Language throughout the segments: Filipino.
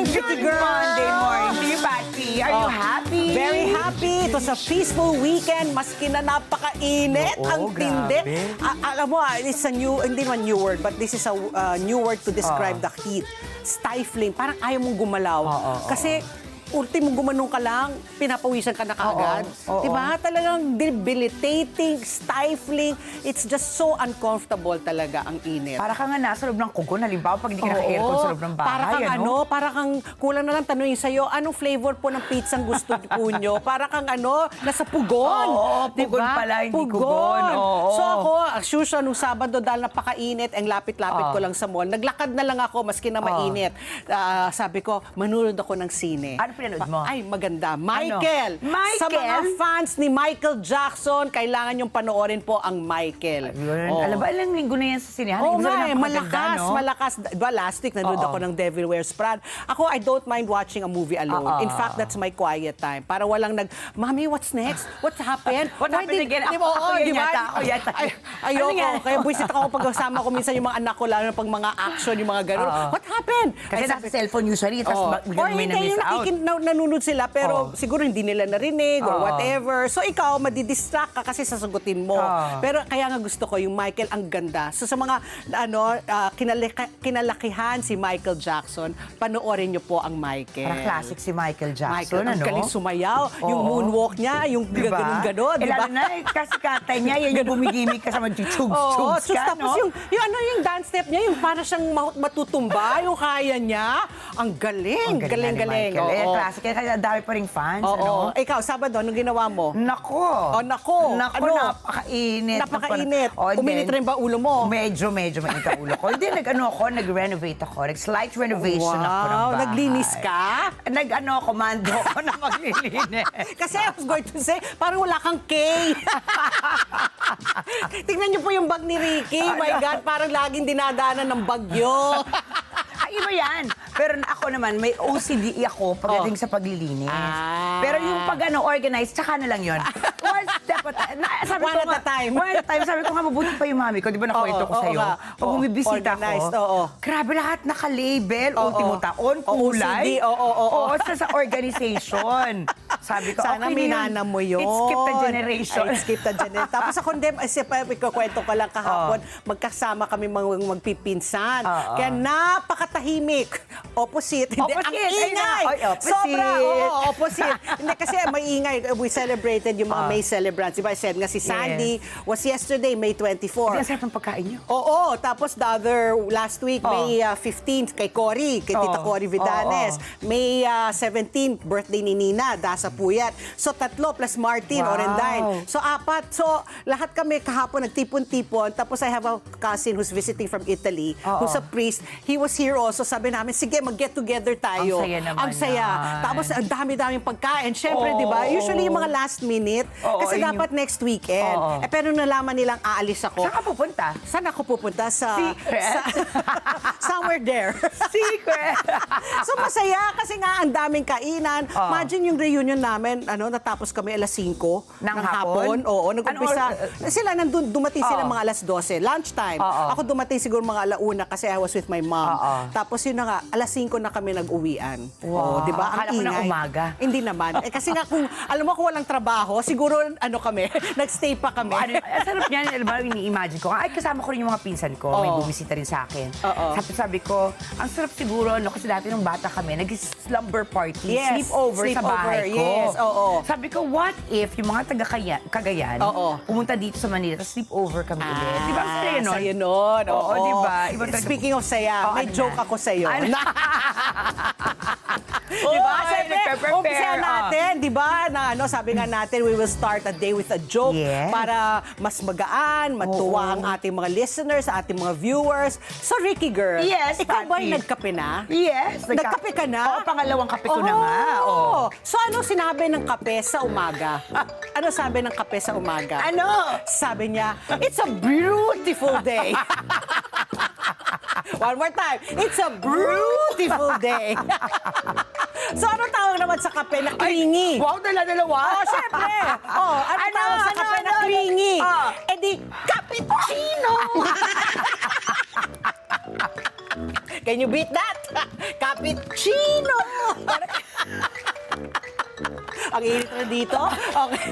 morning, Pretty Good Girl! Monday morning to you, Patty. Are you happy? Very happy. It was a peaceful weekend. Maski na napakainit. Oo, ang tindi. grabe. Alam mo, it's a new, hindi naman new word, but this is a new word to describe the heat. Stifling. Parang ayaw mong gumalaw. Kasi ultimo gumanong ka lang, pinapawisan ka na kaagad. Oo. Diba? Talagang debilitating, stifling. It's just so uncomfortable talaga ang init. Para ka nga nasa loob ng kugon. Halimbawa, pag hindi ka naka-aircon sa loob ng bahay, para kang para kang kulang na lang tanungin sa'yo, anong flavor po ng pizzang gusto po nyo? Para kang nasa pugon. Oo, pugon pala, hindi kugon. Oo. So ako, as usual, nung Sabado, dahil napakainit, ang lapit-lapit ko lang sa mall, naglakad na lang ako, maski na mainit. Sabi ko, manunod ako ng sine. Ano pinanood mo? Ay, maganda. Michael! Michael? Sa mga fans ni Michael Jackson, kailangan yung panoorin po ang Michael. Yun. Alam ba, ilang linggo na yan sa sinehan? Oo Ibig nga sabihin, malakas, no? malakas. Diba, last week, nanood ako ng Devil Wears Prada. Ako, I don't mind watching a movie alone. In fact, that's my quiet time. Para walang Mami, what's next? What's happened? What happened again? Ako yan yata, ako yata. Ayoko. Ano yan? Kaya buisit ako pag kasama ko minsan yung mga anak ko, lalo na pag mga action, yung mga gano'n. What happened? Kasi nasa cellphone usually, tapos Or may hindi, na-miss out. nanonood sila, pero siguro hindi nila narinig or whatever. So ikaw, madidistract ka kasi sasagutin mo. Pero kaya nga gusto ko, yung Michael, ang ganda. So sa mga kinalakihan si Michael Jackson, panoorin niyo po ang Michael. Parang classic si Michael Jackson, Michael, ang galing sumayaw. Yung moonwalk niya, yung Diba? ganon-ganon. Lalo na, kasi katay niya, yan yung bumigimik ka sa mga chugs-chugs ka, Tapos no? yung dance step niya, yung para siyang matutumba, yung kaya niya. Ang galing. Galing. Classic. Kaya dami pa rin fans, Oo. Ikaw, Sabado, anong ginawa mo? Nako, napakainit. Napakainit. Oh, Uminit rin ba ulo mo? Medyo mainit ang ulo ko. Hindi, nag-renovate ako. Nag-slight renovation ako ng bahay. Naglinis ka? Komando ako na maglilinis. Kasi I was going to say, parang wala kang K. Tingnan niyo po yung bag ni Ricky. My God, parang laging dinadaanan ng bagyo. Iba yan. Pero ako naman, may OCD ako pagdating sa paglilinis. Pero yung organize, tsaka na lang yun. One step at a time. One at a time. One at a time. Sabi ko nga, mabuti pa yung mami ko. Di ba nakwento ko sa'yo? Pag bumibisita ko, grabe lahat naka-label, ultimo taon, kulay. Oo. Sa organization. Sabi ko, sana okay minana mo yun. It skipped a generation. It skipped a generation. Tapos ako din, ikukwento ko lang kahapon, magkasama kami magpipinsan. Kaya napakatahimik. Opposite. Hindi, ang ingay. Sobra. Opposite. Hindi kasi maingay. We celebrated yung mga May celebrants. Diba, I said nga si Sandy was yesterday, May 24. Hindi, ang sarap ng pagkain niyo. Oo. Tapos last week, May 15, kay Cory, kay Tita Cory Vidanes. May 17, birthday ni Nina, Dasa Puyat. So, 3 plus Martin, Orendain. So, 4. So, lahat kami kahapon nagtipon-tipon. Tapos, I have a cousin who's visiting from Italy, who's a priest. He was here also. Sabi namin, sige, mag-get together tayo. Ang saya naman. Ang saya. Tapos, ang dami-daming pagkain. Siyempre, di ba? Usually, yung mga last minute. Kasi dapat next weekend. Pero nalaman nilang aalis ako. Saan ka pupunta? Saan ako pupunta? Secret? Somewhere there. Secret! So masaya kasi nga ang daming kainan. Imagine yung reunion namin, natapos kami alas 5 ng hapon. Oo, nag-umpisa. Sila dumating sila mga alas 12, lunchtime. Ako dumating siguro mga alauna kasi I was with my mom. Tapos yun na nga, alas 5 na kami nag-uwian. Wow. Di ba? Ang Akala ko na ingay. umaga. Hindi naman. Kasi nga kung alam mo kung walang trabaho, siguro kami, nagstay pa kami. Ang sarap niyan, ini-imagine ko. Ay, kasama ko rin yung mga pinsan ko. May bumisita rin sa akin. Sabi ko, ang sarap siguro, kasi dati nung bata kami, nag-slumber party, sleepover sa bahay ko. Yes, Sabi ko, what if yung mga taga-Cagayan pumunta dito sa Manila, tapos sleepover kami ulit? Di ba? Ang saya nun? Saya nun. Oo, di ba? Speaking of saya, may joke ako sa'yo. Di ba? Siyempre, umpisa natin, di ba? Sabi nga natin, we will start a day with a joke para mas magaan, matuwa ang ating mga listeners, ating mga viewers. So, Ricky girl, ikaw ba'y nagkape na? Yes. Nagkape ka na? Oo, pangalawang kape ko na nga. So, ano sinabi ng kape sa umaga? Ano sabi ng kape sa umaga? Ano? Sabi niya, it's a beautiful day. One more time. It's a beautiful day. So, ano tawag naman sa kape na clingy? Wow, dala-dalawa. Syempre. Ano tawag sa kape na clingy? Eh di, cappuccino. Can you beat that? Cappuccino! Ang init na dito. Okay.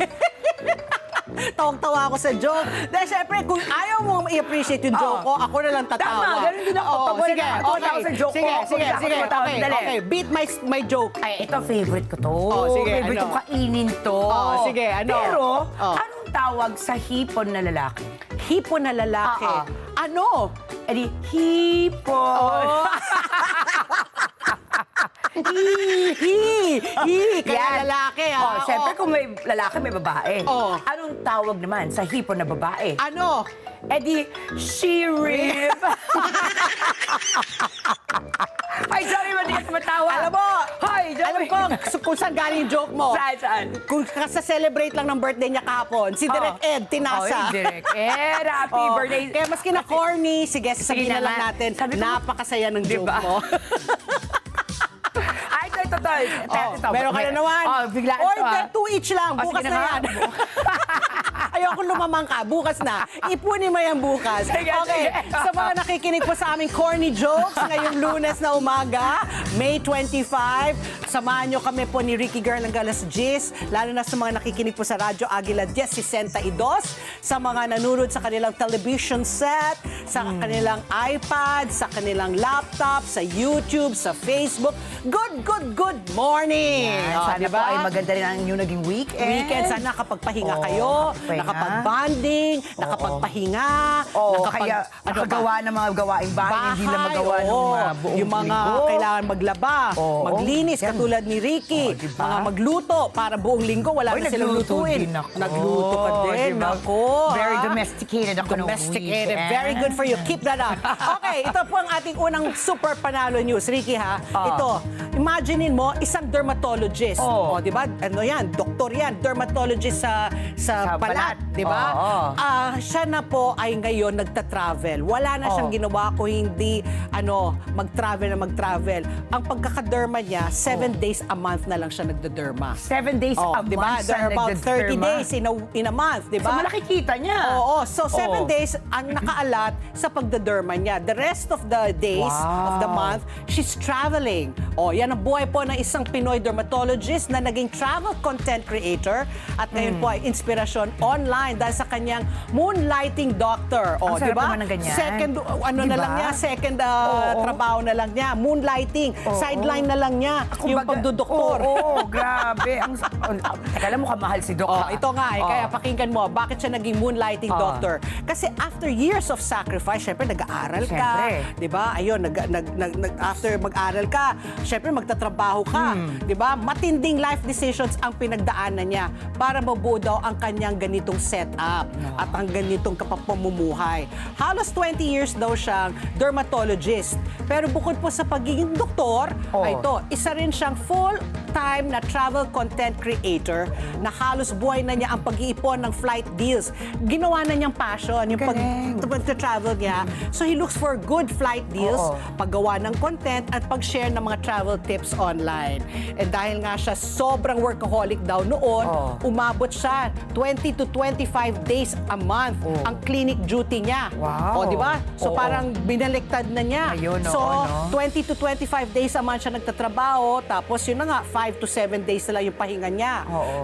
Tawang-tawa ako sa joke. Dahil syempre, kung ayaw mo i-appreciate yung joke ko, ako na lang tatawa. Tama, ganun din ako. Pag wala nakakatawa sa joke ko, ako sige, ako tumatawa. Dali. okay. Beat my joke. Ay, ito favorite ko to. Sige, Favorite ano? ko kainin to. Sige, ano? Pero, Oh. anong tawag sa hipon na lalaki? Hipon na lalaki. Ano? Edi, hipon. Kaya lalaki, ha? Siyempre kung may lalaki, may babae. Oh. Anong tawag naman sa hipon na babae? Ano? Edi, she-rib. Ay, sorry, hindi ka matawa. Alam mo, Hi, alam ko kung saan galing yung joke mo. Saan? Kung sa-celebrate lang ng birthday niya kahapon, si Direk Ed, tinasa. Direk Ed, happy birthday. Kaya maski na corny, sige, sasabihin na lang nga. natin, Sabi ko, napakasaya ng joke diba? mo. Ay, ito. Meron ka na naman. Biglaan to, Order 2 each lang. Bukas sige na nga. yan. Ayoko lumamang ka. Bukas na. Ipunin mo yan bukas. Sige, Okay. sige. Sa mga nakikinig po sa aming corny jokes ngayong Lunes na umaga, May 25, samahan nyo kami po ni Ricky Girl ng Galas Gis, lalo na sa mga nakikinig po sa Radyo Aguila 1062, sa mga nanonood sa kanilang television set, sa kanilang iPad, sa kanilang laptop, sa YouTube, sa Facebook. Good morning! Sana diba? po ay maganda rin ang inyong naging weekend. Sana nakapagpahinga Oo, kayo, nakapagpahinga. nakapag-bonding, nakapagpahinga, Kaya nakagawa ng mga gawaing bahay, hindi lang magawa ng oo. mga buong Yung mga linggo. kailangan maglaba, Oo, maglinis, yan. katulad ni Ricky. Oo, diba? Mga magluto, para buong linggo, wala Oy, na silang nagluto lutuin. din ako. Nagluto ka din, Diba? ako. Very domesticated ako ng Domesticated. weekend. Very good for you. Keep that up. Okay, ito po ang ating unang super panalo news. Ricky, ha? Ito, imaginein mo, isang dermatologist. O, di ba? Ano yan? Doktor yan. Dermatologist sa balat. Di ba? Siya na po ay ngayon nagta-travel. Wala na siyang ginawa kung hindi mag-travel. Ang pagkakaderma niya, 7 days a month na lang siya nagda-derma. 7 days a Di ba? month There are about 30 days in a month, di So, ba? malaki kita niya. Oo. So, 7 days ang nakaalat sa pagdaderma niya. The rest of the days of the month, she's traveling. Yan ang buhay po ng isang Pinoy dermatologist na naging travel content creator at ngayon po ay inspirasyon online dahil sa kanyang moonlighting doctor. Ang Di sarap ba? naman ng ganyan. Second, na Diba? lang niya, second trabaho na lang niya. Moonlighting. Sideline na lang niya. Yung pagdudoktor. Oo, grabe. Teka lang, mukhang mahal si Doc. Ito nga kaya pakinggan mo, bakit siya naging moonlighting doctor? Kasi after years of sacrifice, syempre nag-aaral ka, Syempre. 'di ba? Ayun, after mag-aral ka, syempre magtatrabaho ka, 'di ba? Matinding life decisions ang pinagdaanan niya para mabuo daw ang kanyang ganitong setup at ang ganitong kapamumuhay. Halos 20 years daw siyang dermatologist. Pero bukod po sa pagiging doktor, ay ito, isa rin siyang full-time na travel content creator na halos buhay na niya ang pag-iipon ng flight deals. Ginawa na niyang passion, yung pag-travel niya. So he looks for good flight deals, paggawa ng content at pag-share ng mga travel tips online. And dahil nga siya sobrang workaholic daw noon, umabot siya 20 to 25 days a month ang clinic duty niya. Wow. O, di ba? So parang binaliktad na niya. Ayun, so 20 to 25 days a month siya nagtatrabaho, tapos yun na nga, 5 to 7 days na lang yung pahinga niya.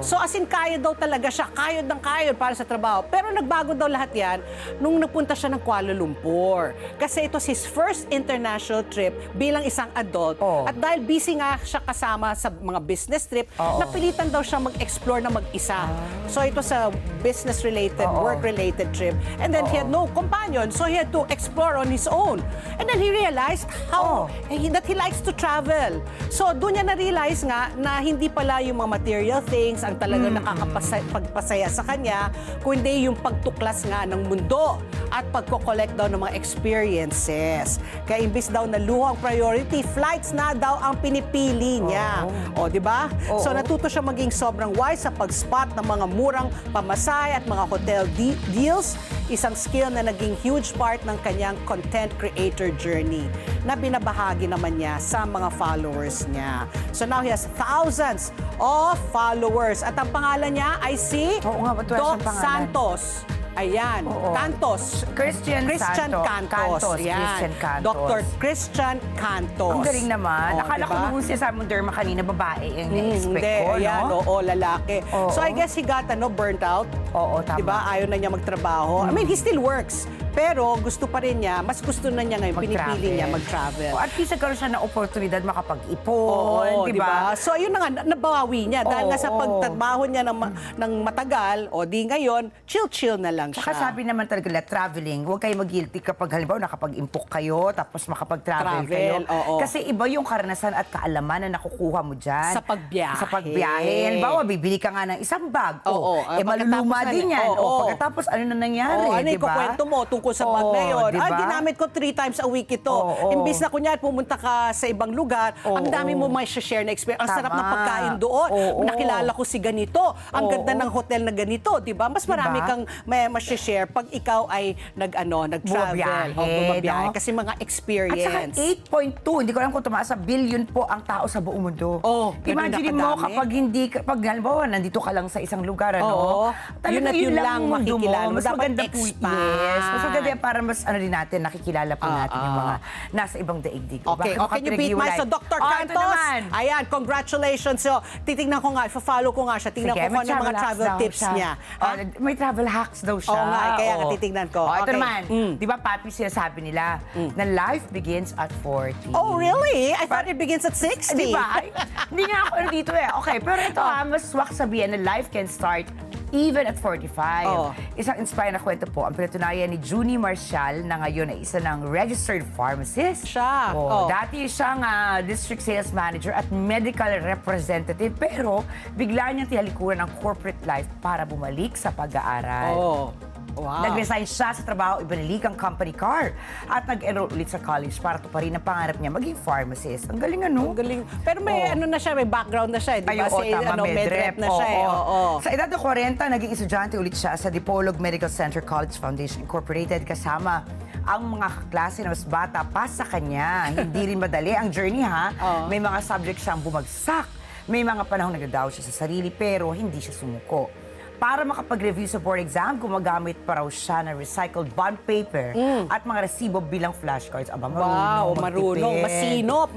So as in, kayod daw talaga siya. Kayod ng kayod para sa trabaho. Pero nagbago daw lahat yan nung napunta siya ng Kuala Lumpur. Kasi ito his first international trip bilang isang adult. At dahil busy nga siya kasama sa mga business trip, napilitan daw siya mag-explore na mag-isa. So ito sa business-related, work-related trip. And then he had no companion, so he had to explore on his own. And then he realized that he likes to travel. So doon niya na-realize nga na hindi pala yung mga material things ang talagang nakakapagpasaya sa kanya, kundi yung pagtuklas nga ng mundo at pagko-collect daw ng mga experiences. Kaya imbis daw na luhang priority, flights na daw ang pinipili niya. O, di ba? So natuto siya maging sobrang wise sa pag-spot ng mga murang pamasay at mga hotel deals, isang skill na naging huge part ng kanyang content creator journey na binabahagi naman niya sa mga followers niya. So now he has thousands of followers at ang pangalan niya ay si Oo nga, ba't wala Doc siyang pangalan? Santos. Ayan, Cantos. Christian Cantos. Yan. Christian Cantos. Dr. Christian Cantos. Ang galing naman. Oh, Akala ko diba? nung sinasabi mong derma kanina, babae yung na-expect Hindi, ko, ayan, no? oo, lalaki. Oo. So I guess he got burnt out. Oo, tama. Diba? Ayaw na niya magtrabaho. I mean, he still works. Pero gusto pa rin niya, mas gusto na niya ngayon, pinipili niya mag-travel. O, at least nagkaroon siya ng oportunidad makapag-ipon, Oo, di ba? So, ayun na nga, nabawi niya. Dahil nga sa pagtrabaho niya ng matagal, o di ngayon, chill-chill na lang siya. Saka sabi naman talaga, traveling, huwag kayo mag-guilty kapag halimbawa nakapag-impok kayo, tapos makapag-travel kayo. Oo. Kasi iba yung karanasan at kaalaman na nakukuha mo dyan. Sa pagbiyahe. Sa pagbiyahe. Halimbawa, bibili ka nga ng isang bag. Oo. Maluluma din yan. Pagkatapos, ano na nangyari, ano di ba? ikukwento mo tungkol sa bag na yun? Diba? Ginamit ko 3 times a week ito. Imbis na kunyari pumunta ka sa ibang lugar, ang dami mo may share na experience. Ang sarap ng pagkain doon. Nakilala ko si ganito. Ang ganda ng hotel na ganito, di ba? Mas marami kang may share pag ikaw ay nag-travel. Bumabiyahe. Kasi mga experience. At saka 8.2, hindi ko alam kung tumaas sa billion po ang tao sa buong mundo. Imagine mo kapag hindi, pag halimbawa, nandito ka lang sa isang lugar, Yun at yun lang makikilala. Mas Dapat maganda po. Yes. Mas maganda yan para mas ano din natin, nakikilala po natin yung mga nasa ibang daigdig. Okay, can you beat my so Dr. Cantos? Ayan, congratulations. So, titignan ko nga, follow ko nga siya. Tingnan ko kung ano yung mga travel tips niya. May travel hacks daw siya. Oo nga, kaya nga titignan ko. Ito naman, di ba, Papi, sinasabi nila na life begins at 40. Oh, really? I thought it begins at 60. Di ba? Hindi nga ako dito eh. Okay, pero ito mas swak sabihin na life can start even at 45. Isang inspiring na kwento po, ang pinatunayan ni Junie Marcial na ngayon ay isa ng registered pharmacist. Siya. Dati siyang district sales manager at medical representative, pero bigla niyang tihalikuran ang corporate life para bumalik sa pag-aaral. Wow. Nag-resign siya sa trabaho, ibinalik ang company car at nag-enroll ulit sa college para tuparin ang pangarap niya maging pharmacist. Ang galing Ang galing. Pero may ano na siya, may background na siya, di ba? Medrep na siya. Sa edad ng 40, naging estudyante ulit siya sa Dipolog Medical Center College Foundation Incorporated kasama ang mga klase na mas bata pa sa kanya. Hindi rin madali ang journey, ha? May mga subject siyang bumagsak. May mga panahong nagdadaw siya sa sarili pero hindi siya sumuko. Para makapag-review sa board exam, gumagamit pa raw siya ng recycled bond paper at mga resibo bilang flashcards. Aba, marunong. Masinop.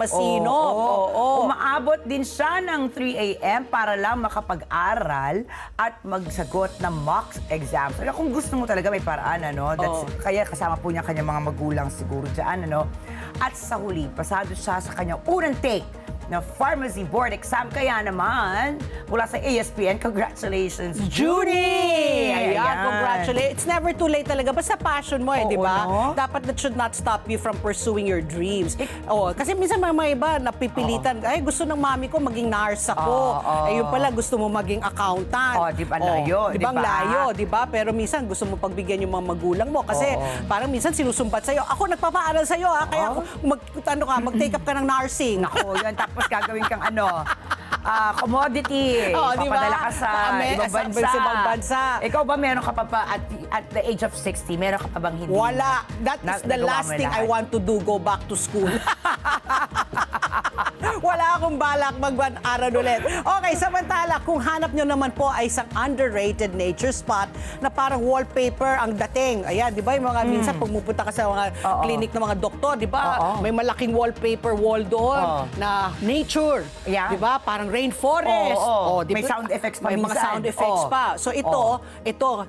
Umaabot din siya ng 3 a.m. para lang makapag-aral at magsagot ng mock exam. Kaya kung gusto mo talaga may paraan, kaya kasama po niya kanyang mga magulang siguro dyan, At sa huli, pasado siya sa kanyang unang take na pharmacy board exam. Kaya naman, mula sa ASPN, congratulations, Junie! Ayan, congratulations. It's never too late talaga. Basta passion mo di ba? No? Dapat that should not stop you from pursuing your dreams. Kasi minsan mga iba napipilitan, ay gusto ng mami ko maging nurse ako. Yun pala, gusto mo maging accountant. Di ba layo? Di ba layo, di ba? Pero minsan gusto mo pagbigyan yung mga magulang mo. Kasi parang minsan sinusumbat sa'yo. Ako nagpapaaral sa'yo, kaya mag-take up ka ng nursing. Ako, yan. Tapos gagawin kang commodity. Papadala ka sa ibang bansa. Ikaw ba meron ka pa at the age of 60, meron ka pa bang hindi? Wala. That is the last thing I want to do, go back to school. Wala akong balak mag-aral ulit. Okay, samantala, kung hanap nyo naman po ay isang underrated nature spot na parang wallpaper ang dating. Ayan, di ba yung mga minsan pagmupunta ka sa mga clinic ng mga doktor, di ba? May malaking wallpaper wall doon na nature. Yeah. Di ba? Parang rainforest. May sound effects pa may minsan. Mga sound effects pa. So ito,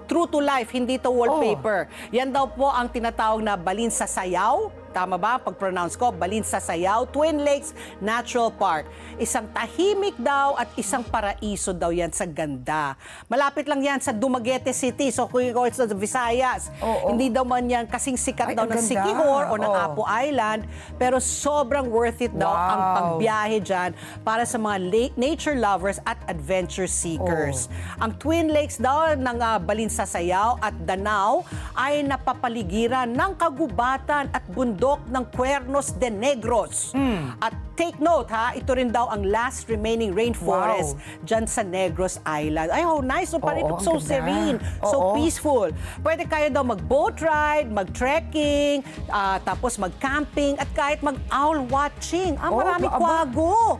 true to life, hindi to wallpaper. Yan daw po ang tinatawag na balin sa sayaw. Tama ba? Pag-pronounce ko, Balin sa Sayaw, Twin Lakes Natural Park. Isang tahimik daw at isang paraiso daw yan sa ganda. Malapit lang yan sa Dumaguete City. So kung ikaw sa Visayas, hindi daw man yan kasing sikat daw ng Siquijor o ng Apo Island, pero sobrang worth it daw ang pagbiyahe dyan para sa mga nature lovers at adventure seekers. Ang Twin Lakes daw ng Balin sa Sayaw at Danao ay napapaligiran ng kagubatan at bundok ng Cuernos de Negros. At take note ito rin daw ang last remaining rainforest dyan sa Negros Island. Ay, how nice. So, parang it's so serene, so peaceful. Pwede kayo daw mag-boat ride, mag-trekking, tapos mag-camping, at kahit mag-owl watching. Marami kwago.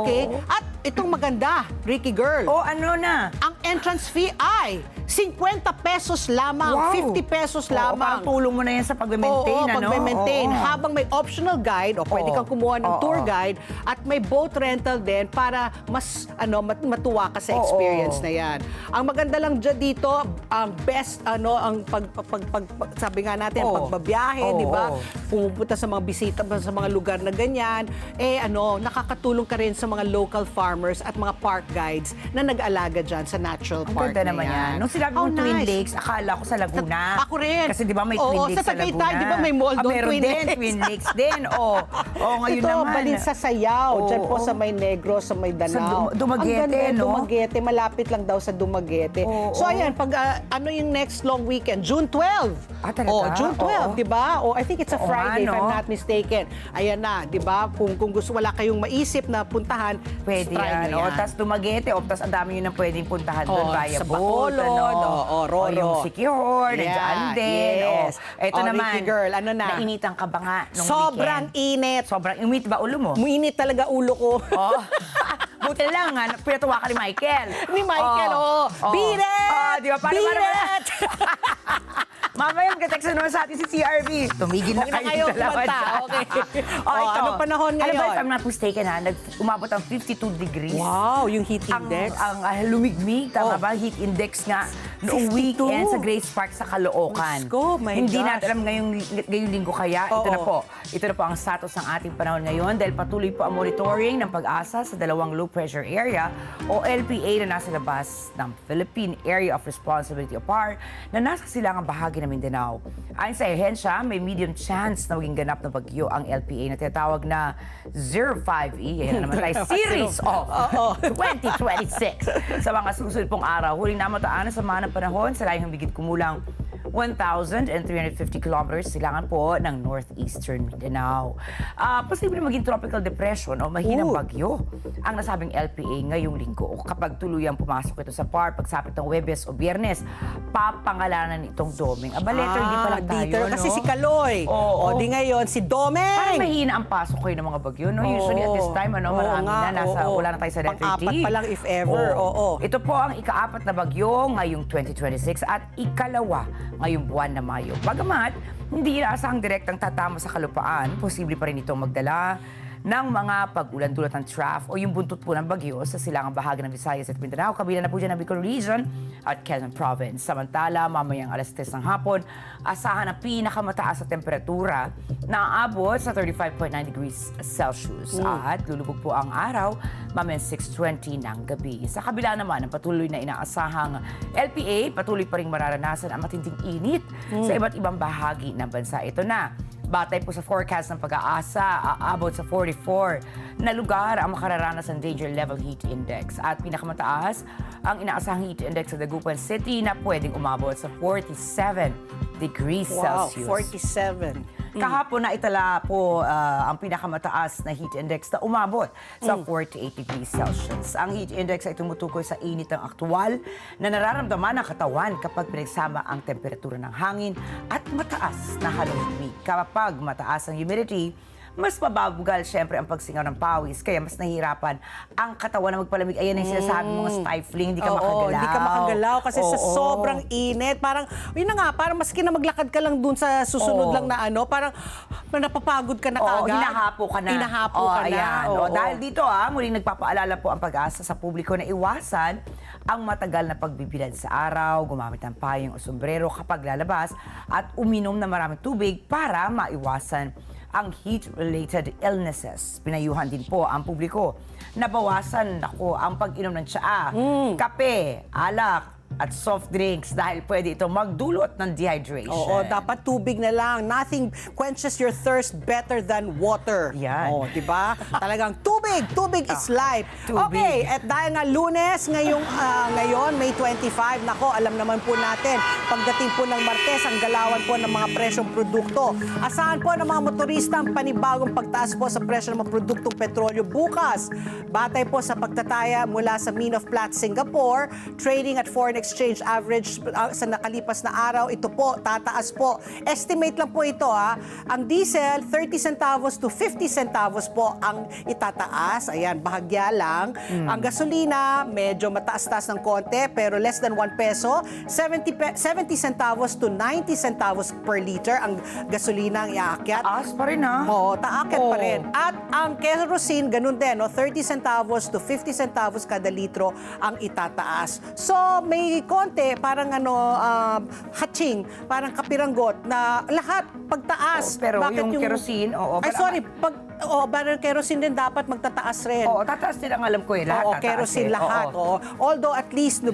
Okay. At itong maganda, Ricky Girl. Ano na? Ang entrance fee ay 50 pesos lamang, Wow. 50 pesos Oo, lamang. parang tulong mo na yan sa pag-maintain, Oo, ano? pag-maintain. Oo. Habang may optional guide o pwede Oo. kang kumuha ng Oo. tour guide at may boat rental din para mas matuwa ka sa Oo. experience na yan. Ang maganda lang dyan dito, ang best ang sabi nga natin, Oo. pagbabiyahe, Oo. di ba? Pumupunta sa mga bisita sa mga lugar na ganyan, nakakatulong ka rin sa mga local farmers at mga park guides na nag-alaga dyan sa natural Ang park ganda na naman yan. Nung sinabi How mong Twin nice. Lakes, akala ko sa Laguna. Ako rin. Kasi di ba may Oo, Twin Lakes sa sa Laguna? Tagaytay, di ba may mall doon, Meron Twin din, Lakes? Twin Lakes din. Ngayon Ito, naman. balin sa Sayaw. Dyan po Oo. sa may Negros, sa may Danao. Sa Dumaguete, Ang ganda, no? Dumaguete, malapit lang daw sa Dumaguete. Oo. So ayan, pag ano yung next long weekend? June 12. Ah, talaga? June 12, Oo. di ba? I think it's a Oo Friday, if nga, I'm no? not mistaken. Ayan na, di ba? Kung gusto, wala kayong maisip na puntahan, Pwede try yan. nyo yan. Tapos Dumaguete, tapos ang dami yun na pwedeng puntahan doon via sa boat. Bacolod, Roro. Yung Siquijor, nandiyan din. Yes. Ito naman, Ricky girl, ano na? nainitan ka ba nga nung Sobrang weekend? init. Sobrang init ba ulo mo? Muinit talaga ulo ko. Oh. Buti lang, pinatuwa ka ni Michael. Ni Michael, Beat it! Di ba? Beat it! Mamaya mag-text naman sa atin si CRV. Tumigil na Huwag na kayo. kayo kumanta. Okay. Ito. Anong panahon Alam ngayon? ba, if I'm not mistaken, umabot ang 52 degrees. Wow, yung heat index. Ang lumigmig, tama Oh. ba? Heat index nga noong 52. weekend sa Grace Park sa Caloocan. Diyos ko, my Hindi gosh. natin alam ngayong linggo kaya. Ito na po. Ito na po ang status ng ating panahon ngayon dahil patuloy po ang monitoring ng pag-asa sa dalawang low pressure area o LPA na nasa labas ng Philippine Area of Responsibility o PAR na nasa silangang bahagi ng Mindanao. Ayon sa ehensya, may medium chance na maging ganap na bagyo ang LPA na tinatawag na 05E. Yan na naman tayo, Series of 2026. Sa mga susunod pong araw, huling namataan sa mga ng panahon sa layong higit kumulang 1,350 kilometers silangan po ng northeastern Mindanao. Posible maging tropical depression o mahinang bagyo ang nasabing LPA ngayong linggo. Kapag tuluyang pumasok ito sa PAR, pagsapit ng Huwebes o Biyernes, papangalanan itong Domeng. Letter D pa lang tayo, dito. no? Kasi si Kaloy. Oo. Di ngayon, si Domeng. Parang mahina ang pasok kayo ng mga bagyo, no? Usually at this time, marami na, wala na tayo sa letter D. Pang-apat pa lang if ever. Oo. Ito po ang ika-4 na bagyo ngayong 2026 at ikalawa ngayong buwan na Mayo. Bagamat, hindi inaasahang direktang tatama sa kalupaan, posible pa rin itong magdala ng mga pag-ulan dulot ng trough o yung buntot po ng bagyo sa silangang bahagi ng Visayas at Mindanao. Kabila na po dyan ang Bicol Region at Quezon Province. Samantala, mamayang alas 3 ng hapon, asahan ang pinakamataas na temperatura na aabot sa 35.9 degrees Celsius. At lulubog po ang araw, mamayang 6:20 ng gabi. Sa kabila naman, ang patuloy na inaasahang LPA, patuloy pa rin mararanasan ang matinding init sa iba't ibang bahagi ng bansa. Ito na. Batay po sa forecast ng pag-aasa, aabot sa 44 na lugar ang makararanas ng Danger Level Heat Index. At pinakamataas ang inaasahang heat index sa Dagupan City na pwedeng umabot sa 47 degrees Celsius. 47. Kahapon na itala po ang pinakamataas na heat index na umabot sa 48 degrees Celsius. Ang heat index ay tumutukoy sa init ng aktwal na nararamdaman ng katawan kapag pinagsama ang temperatura ng hangin at mataas na halumigmig. Kapag mataas ang humidity, mas mababugal syempre ang pagsingaw ng pawis, kaya mas nahihirapan ang katawan na magpalamig. Ayan yung sinasabi mga stifling, hindi ka makagalaw. Hindi ka makagalaw kasi sa sobrang init. Parang, yun na nga, parang maski na maglakad ka lang dun sa susunod lang na parang napapagod ka na kaagad. Hinahapo ka na. Hinahapo ka na. Ayan. Dahil dito muling nagpapaalala po ang pag-asa sa publiko na iwasan ang matagal na pagbibilad sa araw, gumamit ng payong o sombrero kapag lalabas at uminom na maraming tubig para maiwasan ang heat-related illnesses. Pinayuhan din po ang publiko na bawasan ang pag-inom ng tsaa, kape, alak, at soft drinks dahil pwede ito magdulot ng dehydration. Oo, dapat tubig na lang. Nothing quenches your thirst better than water. Yan. di ba? Talagang tubig. Tubig is life. Tubig. Okay, at dahil nga Lunes, ngayon, May 25, nako, alam naman po natin, pagdating po ng Martes, ang galawan po ng mga presyong produkto. Asahan po ng mga motorista ang panibagong pagtaas po sa presyo ng mga produktong petrolyo bukas. Batay po sa pagtataya mula sa Mine of Platte, Singapore, trading at 4.5 foreign exchange average sa nakalipas na araw, ito po, tataas po. Estimate lang po ito Ang diesel, 30 centavos to 50 centavos po ang itataas. Ayan, bahagya lang. Ang gasolina, medyo mataas-taas ng konti, pero less than 1 peso. 70 centavos to 90 centavos per liter ang gasolina ang iaakyat. Taas pa rin Oo, taakyat pa rin. At ang kerosene, ganun din, 30 centavos to 50 centavos kada litro ang itataas. So, may konti, parang hatching, parang kapiranggot na lahat pagtaas. Pero yung kerosene, Ay, sorry, parang kerosene din dapat magtataas rin. Oo, tataas din ang alam ko lahat. Oo, kerosene lahat. Oo. Although at least,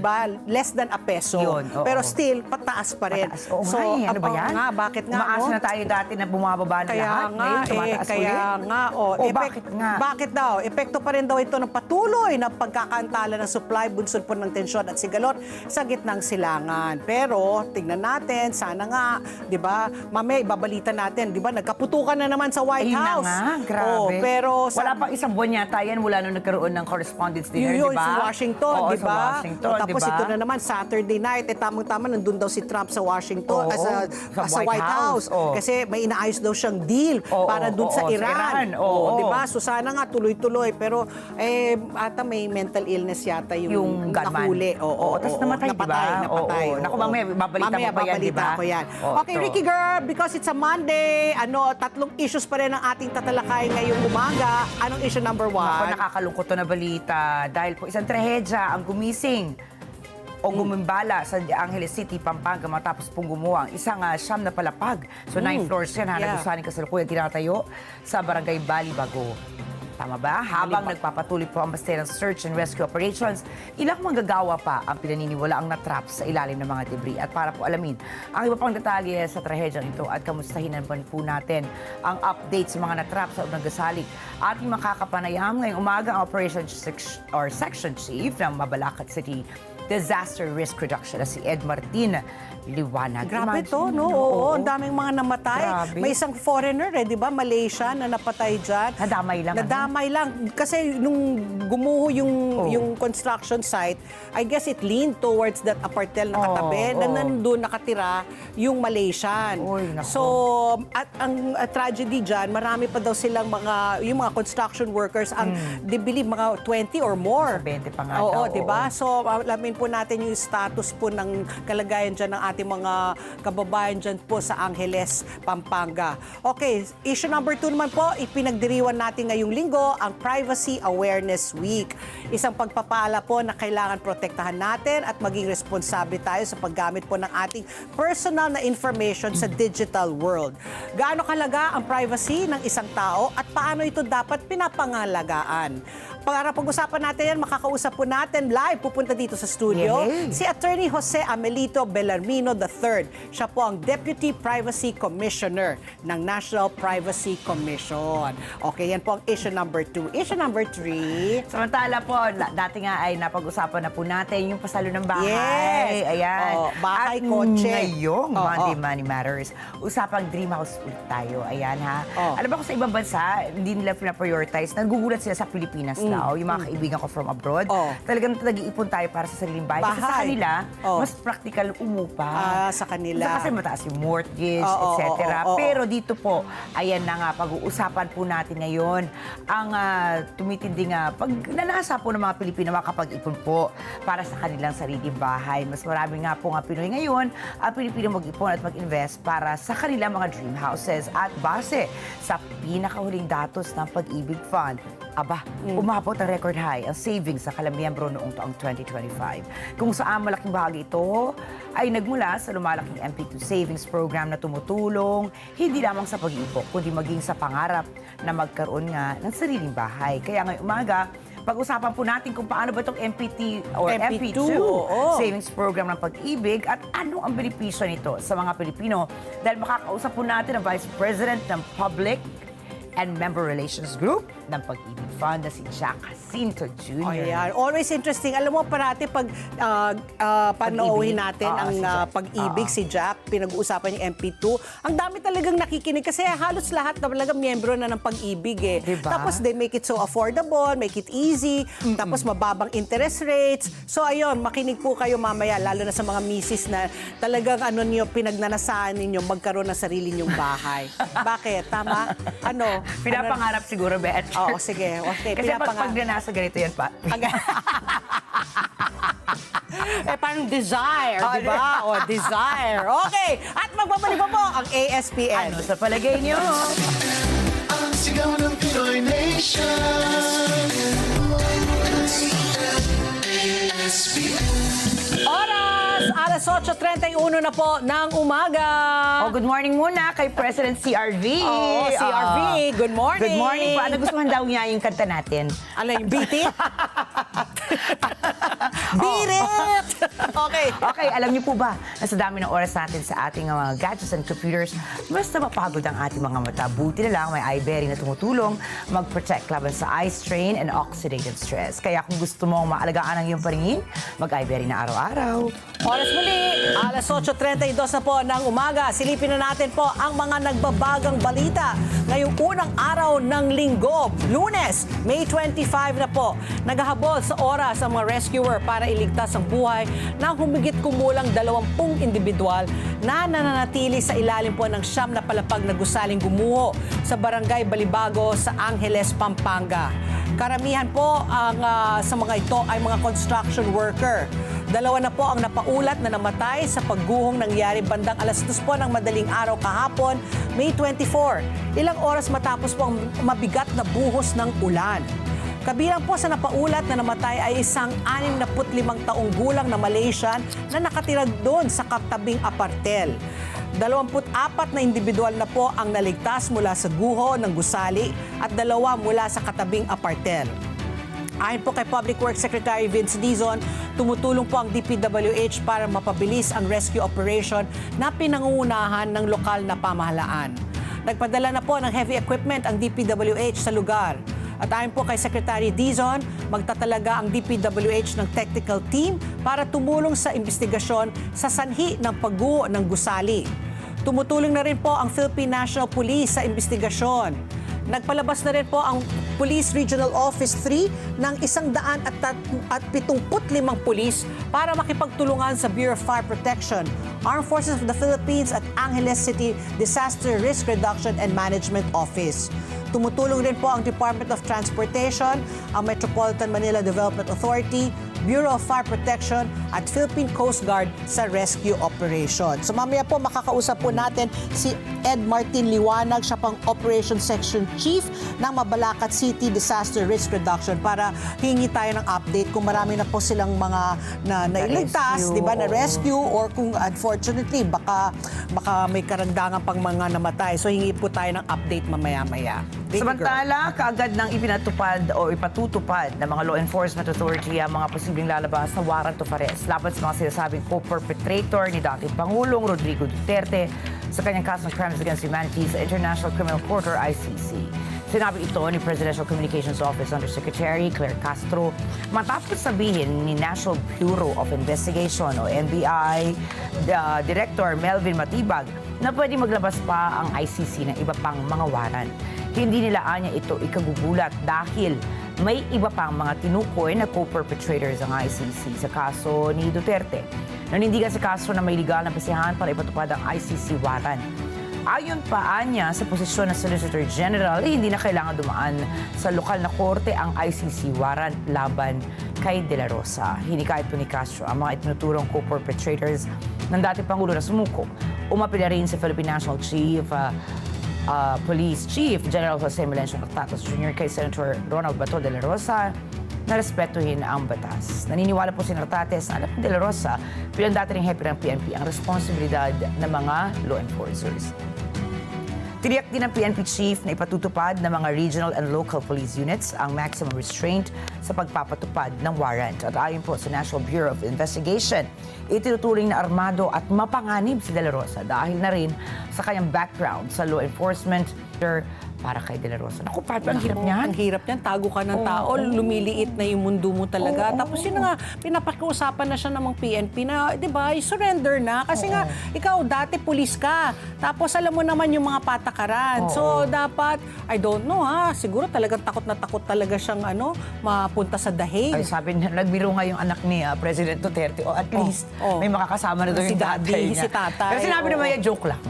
less than a peso. Yun, pero still, pataas pa rin. Pataas. Oo nga ano ba yan? Bakit nga? Umaasa na tayo dati na bumababa na lahat. Ngayon, tumataas ulit. Bakit nga? Bakit daw? Epekto pa rin daw ito ng patuloy na pagkakaantala ng supply, bunsod po ng tensyon at sigalot sa gitnang silangan. Pero, tingnan natin, sana nga, di ba, mamaya ibabalita natin, di ba, nagkaputukan na naman sa White House. Grabe. Pero wala pang isang buwan yata yan mula nung nagkaroon ng correspondence dinner, di ba? Sa Washington, di ba? Sa Washington, tapos ito na naman, Saturday night, tamang-tama, nandun daw si Trump sa Washington, sa White House. Kasi may inaayos daw siyang deal para dun sa Iran. Di ba? So sana nga, tuloy-tuloy. Pero, ata may mental illness yata yung nahuli. Tapos namatay, di ba? Napatay. Naku, mamaya, babalita mo ba yan, di ba? Ko yan. Okay, Ricky Girl, because it's a Monday, 3 issues pa rin ang ating tatalakay ngayong umaga. Anong issue number 1? Ako, nakakalungkot to na balita dahil po isang trahedya ang gumising o gumimbala sa Angeles City, Pampanga matapos pong gumawa ang isang siyam na palapag. So 9 floors yan, nagusaning kasalukuyan tinatayo sa Barangay Balibago. Tama ba? Habang nagpapatuloy po ang basehan ng search and rescue operations, ilang manggagawa pa ang pinaniniwala ang natrap sa ilalim ng mga debris. At para po alamin ang iba pang detalye sa trahedyang ito at kamustahin naman po natin ang update sa mga natrap sa unang gasalig. Ating makakapanayam ngayong umaga ang Operations Section Chief ng Mabalacat City Disaster Risk Reduction na si Ed Martin Liwanag. Grabe to, no? Oo, ang daming mga namatay. Grabe. May isang foreigner, di ba? Malaysia na napatay dyan. Nadamay lang. Nadamay lang. Kasi nung gumuho yung construction site, I guess it leaned towards that apartel na katabi na nandun nakatira yung Malaysian. So, at ang tragedy dyan, marami pa daw silang yung mga construction workers, ang they believe mga 20 or more. 20 pa nga Oo, daw. di ba? So, alamin po natin yung status po ng kalagayan dyan ng ating mga kababayan dyan po sa Angeles, Pampanga. Okay, issue number 2 naman po, ipinagdiriwan natin ngayong linggo ang Privacy Awareness Week. Isang pagpapaala po na kailangan protektahan natin at maging responsable tayo sa paggamit po ng ating personal na information sa digital world. Gaano kalaga ang privacy ng isang tao at paano ito dapat pinapangalagaan? Para pag-usapan natin yan, makakausap po natin live, pupunta dito sa studio, si Attorney Jose Amelito Bellarmino III. Siya po ang Deputy Privacy Commissioner ng National Privacy Commission. Okay, yan po ang issue number 2. Issue number 3. Samantala po, dati nga ay napag-usapan na po natin yung pasalo ng bahay. Yes. Ayan. Bahay, at kotse. ngayong Monday Money Matters, usapang dream house ulit tayo. Ayan ha. Alam ba kung sa ibang bansa, hindi nila pina-prioritize, nagugulat sila sa Pilipinas na yung mga kaibigan ko from abroad, talagang nag-iipon tayo para sa sariling bahay. Kasi sa kanila, mas practical umupa. Sa kanila. Kasi mataas yung mortgage, etc. Pero dito po, ayan na nga, pag-uusapan po natin ngayon ang tumitinding pagnanasa po ng mga Pilipino makapag-ipon po para sa kanilang sariling bahay. Mas marami nga po nga Pinoy ngayon ang Pilipino mag-ipon at mag-invest para sa kanilang mga dream houses. At base sa pinakahuling datos ng Pag-ibig Fund, umabot ang record high ang savings sa kalamiyembro noong taong 2025. Kung saan malaking bahagi ito ay nagmula sa lumalaking MP2 savings program na tumutulong hindi lamang sa pag-iipon, kundi maging sa pangarap na magkaroon nga ng sariling bahay. Kaya ngayong umaga, pag-usapan po natin kung paano ba itong MP2 savings program ng Pag-ibig at ano ang benepisyo nito sa mga Pilipino. Dahil makakausap po natin ang Vice President ng Public and Member Relations Group ng Pag-ibig Fund na si Jack Jacinto Jr. Ayan. Always interesting. Alam mo, parati pag panoohin natin Oo, ang si Jack. Pag-ibig, si Jack, pinag-uusapan yung MP2, ang dami talagang nakikinig kasi halos lahat na talaga miyembro na ng Pag-ibig eh. Diba? Tapos they make it so affordable, make it easy, tapos mababang interest rates. So ayun, makinig po kayo mamaya, lalo na sa mga misis na talagang pinagnanasaan ninyo magkaroon ng sarili ninyong bahay. Bakit? Tama? Pinapangarap siguro, Bet. Oo, sige. Okay, Kasi pag nasa ganito yan pa. Parang desire, di ba? O, desire. Okay. At magbabalik pa po ang ASPN. Ano sa palagay niyo? Ang sigaw ng Pinoy Nation. Oras! Alas 8:31 na po ng umaga. Good morning muna kay President CRV. Oo, CRV. Good morning. Good morning po. Ano gusto daw niya yung kanta natin? Ano yung BT? Beat it! Okay. Okay, alam niyo po ba na sa dami ng oras natin sa ating mga gadgets and computers, basta mapagod ang ating mga mata. Buti na lang may eye berry na tumutulong mag-protect laban sa eye strain and oxidative stress. Kaya kung gusto mong maalagaan ang iyong paningin, mag-eye berry na araw-araw. Oras muli, alas 8:32 na po ng umaga. Silipin na natin po ang mga nagbabagang balita ngayong unang araw ng linggo. Lunes, May 25 na po. Naghahabol sa oras ang mga rescuer para iligtas ang buhay ng humigit kumulang 20 individual na nananatili sa ilalim po ng siyam na palapag na gusaling gumuho sa barangay Balibago sa Angeles, Pampanga. Karamihan po sa mga ito ay mga construction worker. 2 na po ang napaulat na namatay sa pagguhong nangyari bandang alas 2 po ng madaling araw kahapon, May 24. Ilang oras matapos po ang mabigat na buhos ng ulan. Kabilang po sa napaulat na namatay ay isang 65 taong gulang na Malaysian na nakatira doon sa katabing apartel. 24 na individual na po ang naligtas mula sa guho ng gusali at 2 mula sa katabing apartel. Ayon po kay Public Works Secretary Vince Dizon, tumutulong po ang DPWH para mapabilis ang rescue operation na pinangungunahan ng lokal na pamahalaan. Nagpadala na po ng heavy equipment ang DPWH sa lugar. At ayon po kay Secretary Dizon, magtatalaga ang DPWH ng technical team para tumulong sa investigasyon sa sanhi ng pagguho ng gusali. Tumutulong na rin po ang Philippine National Police sa investigasyon. Nagpalabas na rin po ang Police Regional Office 3 ng 175 pulis para makipagtulungan sa Bureau of Fire Protection, Armed Forces of the Philippines at Angeles City Disaster Risk Reduction and Management Office. Tumutulong rin po ang Department of Transportation, ang Metropolitan Manila Development Authority, Bureau of Fire Protection at Philippine Coast Guard sa rescue operation. So mamaya po makakausap po natin si Ed Martin Liwanag, siya pang Operation Section Chief ng Mabalacat City Disaster Risk Reduction para hingi tayo ng update kung marami na po silang mga nailigtas, di ba, na rescue or kung unfortunately baka may karagdagan pang mga namatay. So hingi po tayo ng update mamaya-maya. Samantala, kaagad nang ipinatupad o ipatutupad ng mga law enforcement authority ang mga posibleng lalabas na warrant of arrest laban sa mga sinasabing co-perpetrator ni dating Pangulong Rodrigo Duterte sa kanyang kaso ng Crimes Against Humanity sa International Criminal Court or ICC. Sinabi ito ni Presidential Communications Office Undersecretary Claire Castro matapos sabihin ni National Bureau of Investigation o NBI Director Melvin Matibag na pwede maglabas pa ang ICC ng iba pang mga warrant. Hindi nila anya ito ikagugulat dahil may iba pang mga tinukoy na co-perpetrators ang ICC sa kaso ni Duterte. Nanindigan sa kaso na may legal na basihan para ipatupad ang ICC warrant. Ayon pa anya sa posisyon ng Solicitor General, hindi na kailangan dumaan sa lokal na korte ang ICC warrant laban kay De La Rosa. Hinikayat po ni Castro ang mga itinuturong co-perpetrators ng dating Pangulo na sumuko. Umapila rin sa Philippine National Police Chief General Jose Melencio Noctatos Jr. kay Senator Ronald Bato de la Rosa na respetuhin ang batas. Naniniwala po si Noctates na alam ni de la Rosa bilang dati ring hepe ng PNP ang responsibilidad ng mga law enforcers. Tiniyak din ng PNP Chief na ipatutupad ng mga regional and local police units ang maximum restraint sa pagpapatupad ng warrant. At ayon po sa National Bureau of Investigation, itinuturing na armado at mapanganib si De La Rosa dahil na rin sa kanyang background sa law enforcement, para kay De La Rosa. Naku, parang ang hirap niyan. Ang hirap niyan. Tago ka ng tao, lumiliit na yung mundo mo talaga. Tapos yun na nga, pinapakiusapan na siya namang PNP na, di ba, surrender na. Kasi nga, ikaw, dati pulis ka. Tapos alam mo naman yung mga patakaran. So, dapat, I don't know siguro talagang takot na takot talaga siyang mapunta sa The Hague. Ay, sabi niya, nagbiro nga yung anak ni President Duterte, at least may makakasama na daw Si yung tatay daddy, niya. si tatay, Pero sinabi naman niya, joke lang.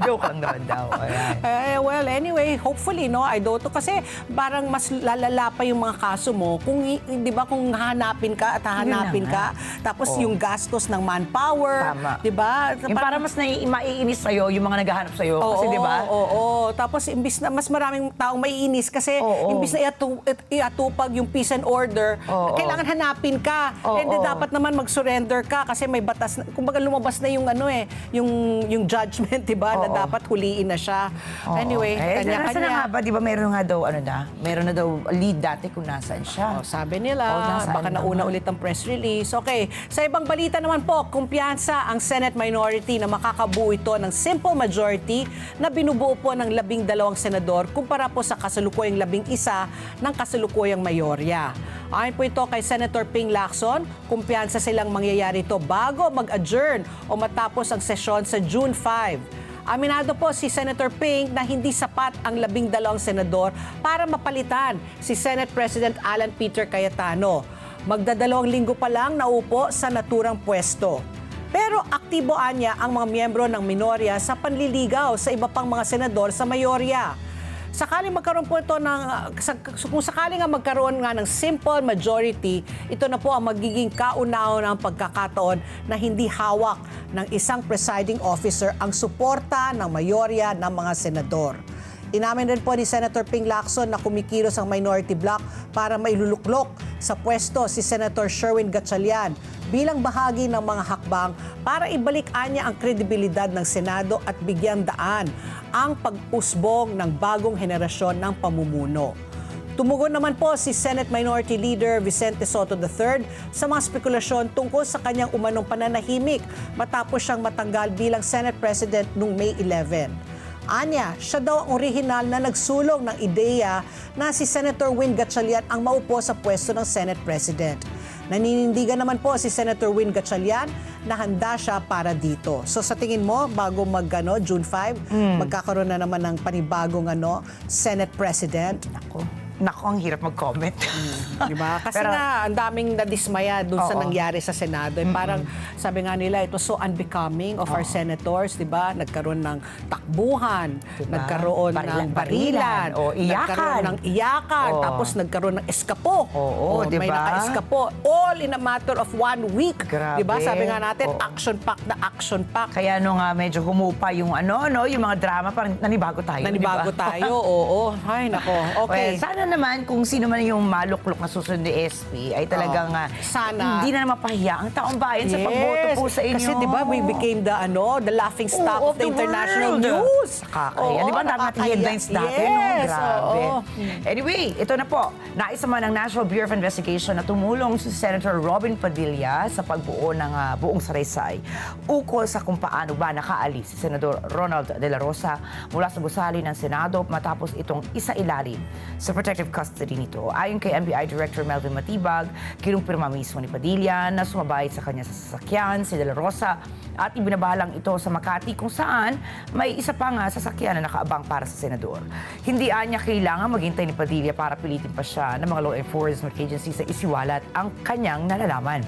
Joke lang naman daw. Ayan. Well, anyway, hopefully, I don't know. Kasi parang mas lalala pa yung mga kaso mo kung, di ba, kung hahanapin ka at hahanapin Yun ka. na Tapos yung gastos ng manpower. Tama. Di ba? Yung para mas maiinis sa'yo, yung mga naghahanap sa'yo. Kasi, di ba? Oo. Tapos, imbis na mas maraming taong maiinis kasi imbis na iatupag yung peace and order, kailangan hanapin ka. And then, dapat naman mag-surrender ka kasi may batas. Kumbaga, lumabas na yung yung judgment, di ba? Na dapat huliin na siya. Anyway, Nasa na kanya-kanya. nga ba, di ba, meron na daw lead dati kung nasaan siya. Sabi nila, nasaan baka naman? nauna ulit ang press release. Okay, sa ibang balita naman po, kumpiyansa ang Senate minority na makakabuo ito ng simple majority na binubuo po ng 12 senador kumpara po sa kasalukuyang 11 ng kasalukuyang mayorya. Ayon po ito kay Senator Ping Lacson, kumpiyansa silang mangyayari ito bago mag-adjourn o matapos ang sesyon sa June 5. Aminado po si Senator Ping na hindi sapat ang 12 senador para mapalitan si Senate President Alan Peter Cayetano. Magdadalawang linggo pa lang naupo sa naturang pwesto. Pero aktiboan niya ang mga miyembro ng minorya sa panliligaw sa iba pang mga senador sa mayorya. Sakaling magkaroon po ito kung sakaling nga magkaroon nga ng simple majority, ito na po ang magiging kauna-unahang pagkakataon na hindi hawak ng isang presiding officer ang suporta ng mayorya ng mga senador. Inamin rin po ni Senator Ping Lacson na kumikilos ang minority bloc para mailuluklok sa pwesto si Senator Sherwin Gatchalian bilang bahagi ng mga hakbang para ibalik niya ang kredibilidad ng Senado at bigyan daan ang pag-usbong ng bagong henerasyon ng pamumuno. Tumugon naman po si Senate Minority Leader Vicente Soto III sa mga spekulasyon tungkol sa kanyang umanong pananahimik matapos siyang matanggal bilang Senate President noong May 11. Anya, siya daw ang orihinal na nagsulong ng ideya na si Senator Win Gatchalian ang maupo sa pwesto ng Senate President. Naninindigan naman po si Senator Win Gatchalian na handa siya para dito. So sa tingin mo, bago June 5, magkakaroon na naman ng panibagong Senate President? Naku, ang hirap mag-comment. Diba? Kasi Pero, nga, ang daming nadismaya dun sa nangyari sa Senado. Parang, sabi nga nila, ito so unbecoming of our senators, diba? Nagkaroon ng takbuhan, nagkaroon ng barilan, nagkaroon ng iyakan, tapos nagkaroon ng eskapo. diba? May naka-eskapo. All in a matter of 1 week. Grabe. Diba? Sabi nga natin, action-pack na action-pack. Kaya nga medyo humupa yung yung mga drama, parang nanibago tayo. Nanibago diba? tayo, oo. Ay, nako. Okay. Well, sana naman kung sino man yung maluklok na susunod ni SP ay talagang sana hindi na mapahiya ang taong bayan sa pagboto po sa inyo. Kasi 'di ba we became the laughing stock of the international world. news. Kakaya. Di ba dami natin headlines dati, no? Grabe. Anyway, ito na po. Nais naman ng National Bureau of Investigation na tumulong si Senator Robin Padilla sa pagbuo ng buong saraysay ukol sa kung paano ba nakaalis si Senador Ronald De La Rosa mula sa gusali ng Senado matapos itong isailalim sa protective custody nito. Ayon kay NBI Director Melvin Matibag, kinumpirma mismo ni Padilla na sumabay sa kanya sa sasakyan si De La Rosa at ibinabalang ito sa Makati kung saan may isa pa nga sasakyan na nakaabang para sa senador. Hindi niya kailangan maghintay ni Padilla para pilitin pa siya ng mga law enforcement agencies na isiwalat ang kanyang nalalaman.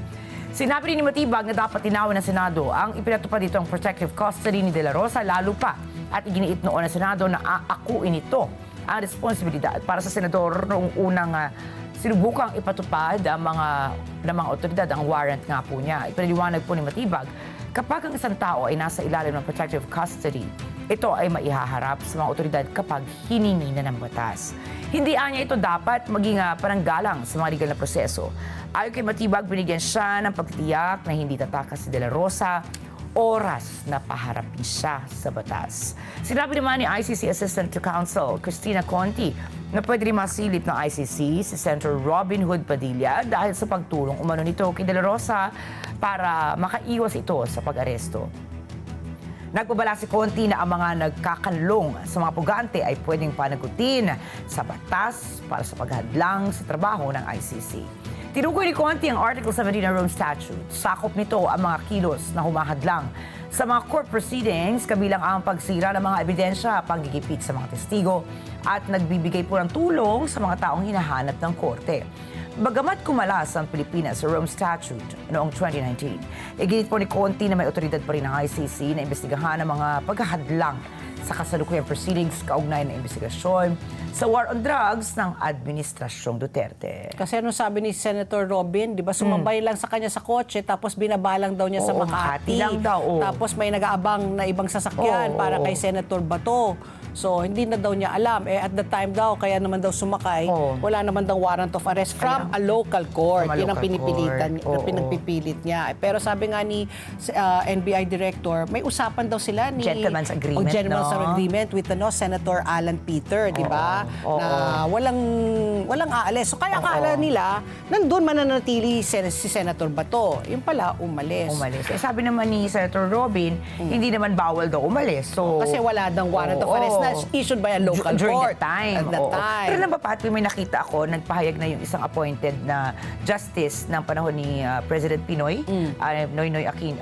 Sinabi rin ni Matibag na dapat tinawin ng Senado ang ipinatupad ditong protective custody ni De La Rosa lalo pa at iginiit noon ng Senado na aakuin ito ang responsibilidad para sa senador noong unang sinubukang ipatupad ng mga otoridad ang warrant nga po niya. Ipinaliwanag po ni Matibag, kapag ang isang tao ay nasa ilalim ng protective custody, ito ay maihaharap sa mga otoridad kapag hiningi na ng batas. Hindi niya ito dapat maging pananggalang sa mga legal na proseso. Ayon kay Matibag, binigyan siya ng pagtitiyak na hindi tatakas si De La Rosa oras na paharapin siya sa batas. Sinabi naman ni ICC Assistant to Counsel Cristina Conti na pwede rin masilip ng ICC si Senator Robin Hood Padilla dahil sa pagtulong umano nito kay De La Rosa para makaiwas ito sa pag-aresto. Nagbabala si Conti na ang mga nagkakanlong sa mga pugante ay pwedeng panagutin sa batas para sa paghadlang sa trabaho ng ICC. Tinukoy ni Conti ang Article 17 ng Rome Statute. Sakop nito ang mga kilos na humahadlang sa mga court proceedings, kabilang ang pagsira ng mga ebidensya, panggigipit sa mga testigo, at nagbibigay po ng tulong sa mga taong hinahanap ng korte. Bagamat kumalas ang Pilipinas sa Rome Statute noong 2019, iginit po ni Conti na may otoridad pa rin ng ICC na imbestigahan ang mga paghahadlang sa kasalukuyang proceedings kaugnay ng investigasyon sa war on drugs ng Administrasyong Duterte. Kasi ano sabi ni Senator Robin, di ba, sumabay lang sa kanya sa kotse, tapos binabalang daw niya sa Oo, Makati. Makati lang daw, oo. Tapos may nag-aabang na ibang sasakyan Oo, para oo. kay Senator Bato. So, hindi na daw niya alam. At the time daw, kaya naman daw sumakay, Oo. wala naman daw warrant of arrest from a local court. From a Yun ang local pinipilitan, court. Oo. pinagpipilit niya. Pero sabi nga ni NBI Director, may usapan daw sila ni... Gentleman's agreement, Gentleman's no? agreement with Senator Alan Peter, di ba? Oo. Na walang aalis. So kaya akala nila, nandun mananatili si Senator Bato. Yung pala, umalis. Eh, sabi naman ni Senator Robin, hindi naman bawal daw umalis. So, Kasi wala daw warrant of arrest na issued by a local during court. that time. At that oo. time. Pero napapati, may nakita ako, nagpahayag na yung isang appointed na justice ng panahon ni President Pinoy, Noynoy Aquino,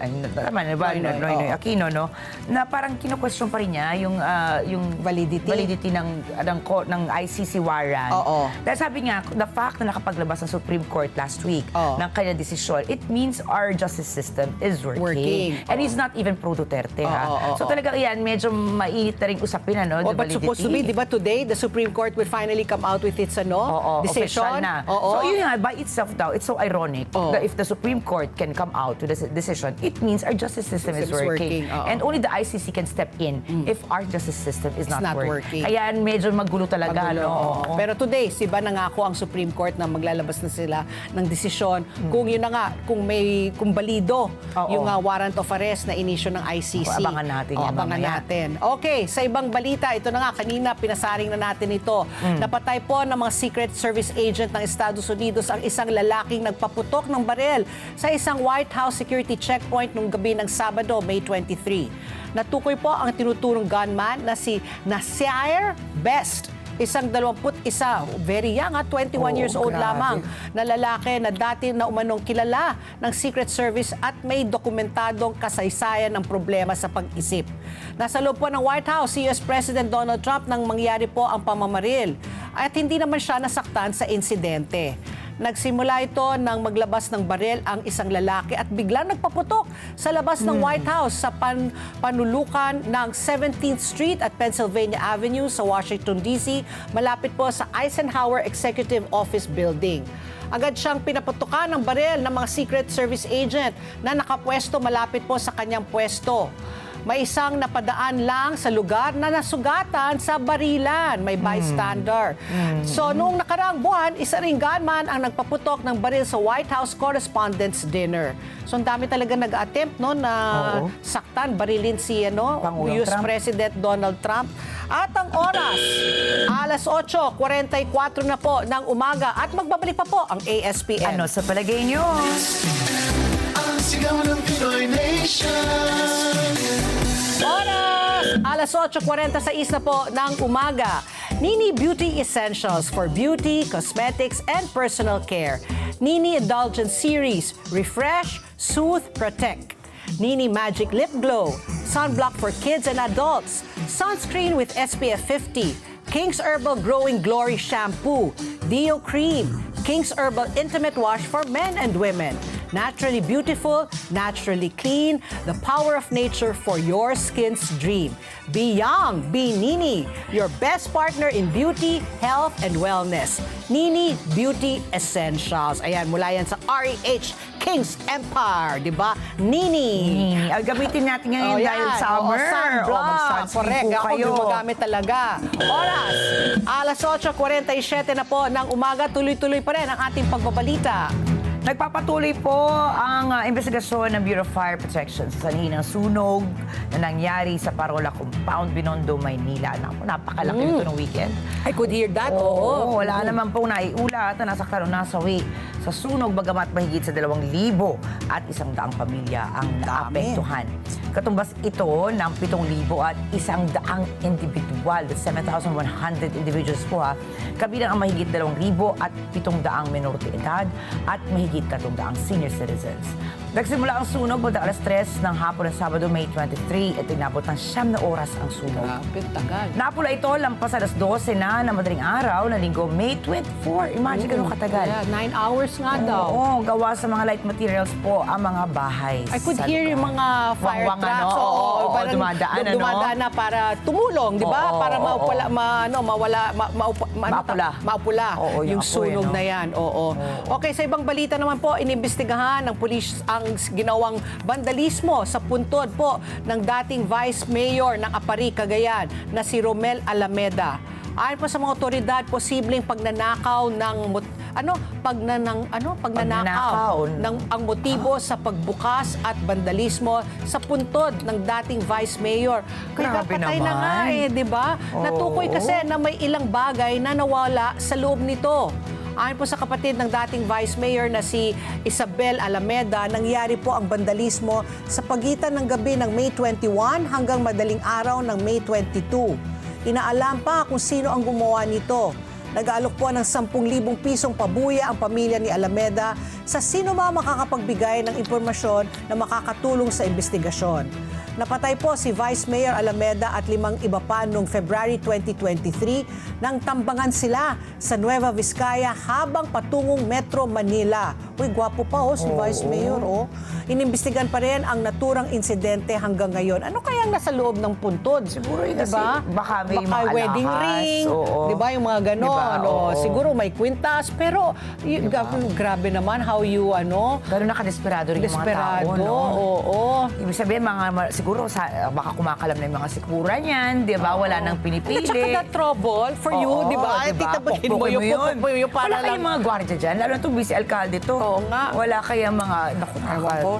Noynoy Aquino, no? Na parang kino-question pa rin niya yung validity ng ICC warrant. Oo. Dahil sabi niya, the fact na nakapaglabas ng Supreme Court last week ng kanyang desisyon, it means our justice system is working. And he's not even pro-Duterte, ha? So talagang yan, medyo mainit na rin usapin, ano, the But supposed to be, di ba, today, the Supreme Court will finally come out with its decision. Official na. So yun nga, by itself daw, it's so ironic that if the Supreme Court can come out with a decision, it means our justice system is working. And only the ICC can step in if our justice system is not working. Kaya medyo magulo talaga. No? Pero today, siba nangako ang Supreme Court na maglalabas na sila ng desisyon kung yun na nga, kung balido yung warrant of arrest na inisyo ng ICC. Abangan natin yan Abangan mamaya. natin. Okay, sa ibang balita, ito na nga, kanina pinasaring na natin ito. Napatay po ng mga Secret Service agent ng Estados Unidos ang isang lalaking nagpaputok ng barel sa isang White House security checkpoint nung gabi ng Sabado, May 23. Natukoy po ang tinuturong gunman na si Nasir Best, isang 21, very young, 21 years old grabe. lamang, na lalaki na dati na umanong kilala ng Secret Service at may dokumentadong kasaysayan ng problema sa pag-isip. Nasa loob po ng White House, si US President Donald Trump nang mangyari po ang pamamaril at hindi naman siya nasaktan sa insidente. Nagsimula ito nang maglabas ng barel ang isang lalaki at biglang nagpaputok sa labas ng White House sa panulukan ng 17th Street at Pennsylvania Avenue sa Washington, D.C., malapit po sa Eisenhower Executive Office Building. Agad siyang pinaputukan ng barel ng mga Secret Service agent na nakapwesto malapit po sa kanyang pwesto. May isang napadaan lang sa lugar na nasugatan sa barilan. May bystander. So, noong nakaraang buwan, isa ring gunman ang nagpaputok ng baril sa White House Correspondents' Dinner. So, ang dami talaga nag-attempt no, na saktan, barilin si Pangulong US Trump. President Donald Trump. At ang oras, alas 8:44 na po ng umaga. At magbabalik pa po ang ASPN. Ano sa palagay niyo? Ang sigaw ng Pinoy Nation. Oras! Alas 8:46 na po ng umaga. Nini Beauty Essentials for beauty, cosmetics, and personal care. Nini Indulgence Series, Refresh, Soothe, Protect. Nini Magic Lip Glow, Sunblock for kids and adults. Sunscreen with SPF 50. King's Herbal Growing Glory Shampoo. Dio Cream. King's Herbal Intimate Wash for men and women. Naturally beautiful, naturally clean, the power of nature for your skin's dream. Be young, be Nini, your best partner in beauty, health, and wellness. Nini Beauty Essentials. Ayan, mula yan sa REH King's Empire, di ba? Nini. Gamitin natin ngayon dahil summer. Sunblock. Mag-sunscreen Correct. po Ako kayo. gumagamit talaga. Oras, alas 8:47 na po ng umaga. Tuloy-tuloy pa rin ang ating pagbabalita. Nagpapatuloy po ang investigasyon ng Bureau of Fire Protection sa sanhi ng sunog na nangyari sa Parola Compound, Binondo, Maynila. Napakalaki nito ng weekend. I could hear that. Oo, wala naman pong naiulat na nasaktan o nasawi sa sunog, bagamat mahigit sa 2,000 at 100 pamilya ang naapektuhan. Katumbas ito ng 7,100 individual, 7,100 individuals po kabilang ang mahigit 2,700 menor de edad at mahigit 300 senior citizens. Nagsimula ang sunog mula alas 3 ng hapon ng Sabado, May 23 at inabot ng 9 oras ang sunog. Tagal. Napula ito lampas alas 12 na madaling araw ng Linggo, May 24. Imagine ganun katagal. Yeah, 9 hours nga daw. Oo, gawa sa mga light materials po ang mga bahay. I could sa hear lugar. yung mga fire Wangwang, trucks. ano? Oo, parang dumadaan, ano? dumadaan na para tumulong, di ba? Oo, Para oo, mawala, maupula Oo, yung yung apoy, sunog ano? na yan. Oo. Okay, sa ibang balita naman po, inimbestigahan ng pulis ang ginawang vandalismo sa puntod po ng dating Vice Mayor ng Apari, Cagayan na si Romel Alameda. Ayon po sa mga otoridad, posibleng pagnanakaw ng Pagnanakaw. ng ang motibo sa pagbukas at vandalismo sa puntod ng dating Vice Mayor. Kaya Grabe patay na nga naman. di ba? Natukoy kasi na may ilang bagay na nawala sa loob nito. Ayon po sa kapatid ng dating Vice Mayor na si Isabel Alameda, nangyari po ang vandalismo sa pagitan ng gabi ng May 21 hanggang madaling araw ng May 22. Inaalam pa kung sino ang gumawa nito. Nag-aalok po ng 10,000 pisong pabuya ang pamilya ni Alameda sa sino makakapagbigay ng impormasyon na makakatulong sa investigasyon. Napatay po si Vice Mayor Alameda at 5 iba pa noong February 2023 nang tambangan sila sa Nueva Vizcaya habang patungong Metro Manila. Uy, gwapo pa si Vice Mayor. Inimbestigan pa rin ang naturang insidente hanggang ngayon. Ano kayang nasa loob ng puntod? Siguro yun Diba? kasi baka may mga wedding alahas. ring, Oo. 'di ba yung mga ganon. Diba? Oo. Siguro may kwintas, pero grabe naman how you Pero nakadesperado rin yung mga tao, desperado. no? Oo. Ibig sabihin, siguro baka kumakalam na yung mga sikura niyan, di ba? Wala nang pinipili. At saka that trouble for you, Oo, di ba? diba? Titabahin mo Pukpukin yung para Wala kayong mga gwardiya dyan, lalo na itong vice-alcalde to. Oo nga. Wala kayang mga, Ewan ko.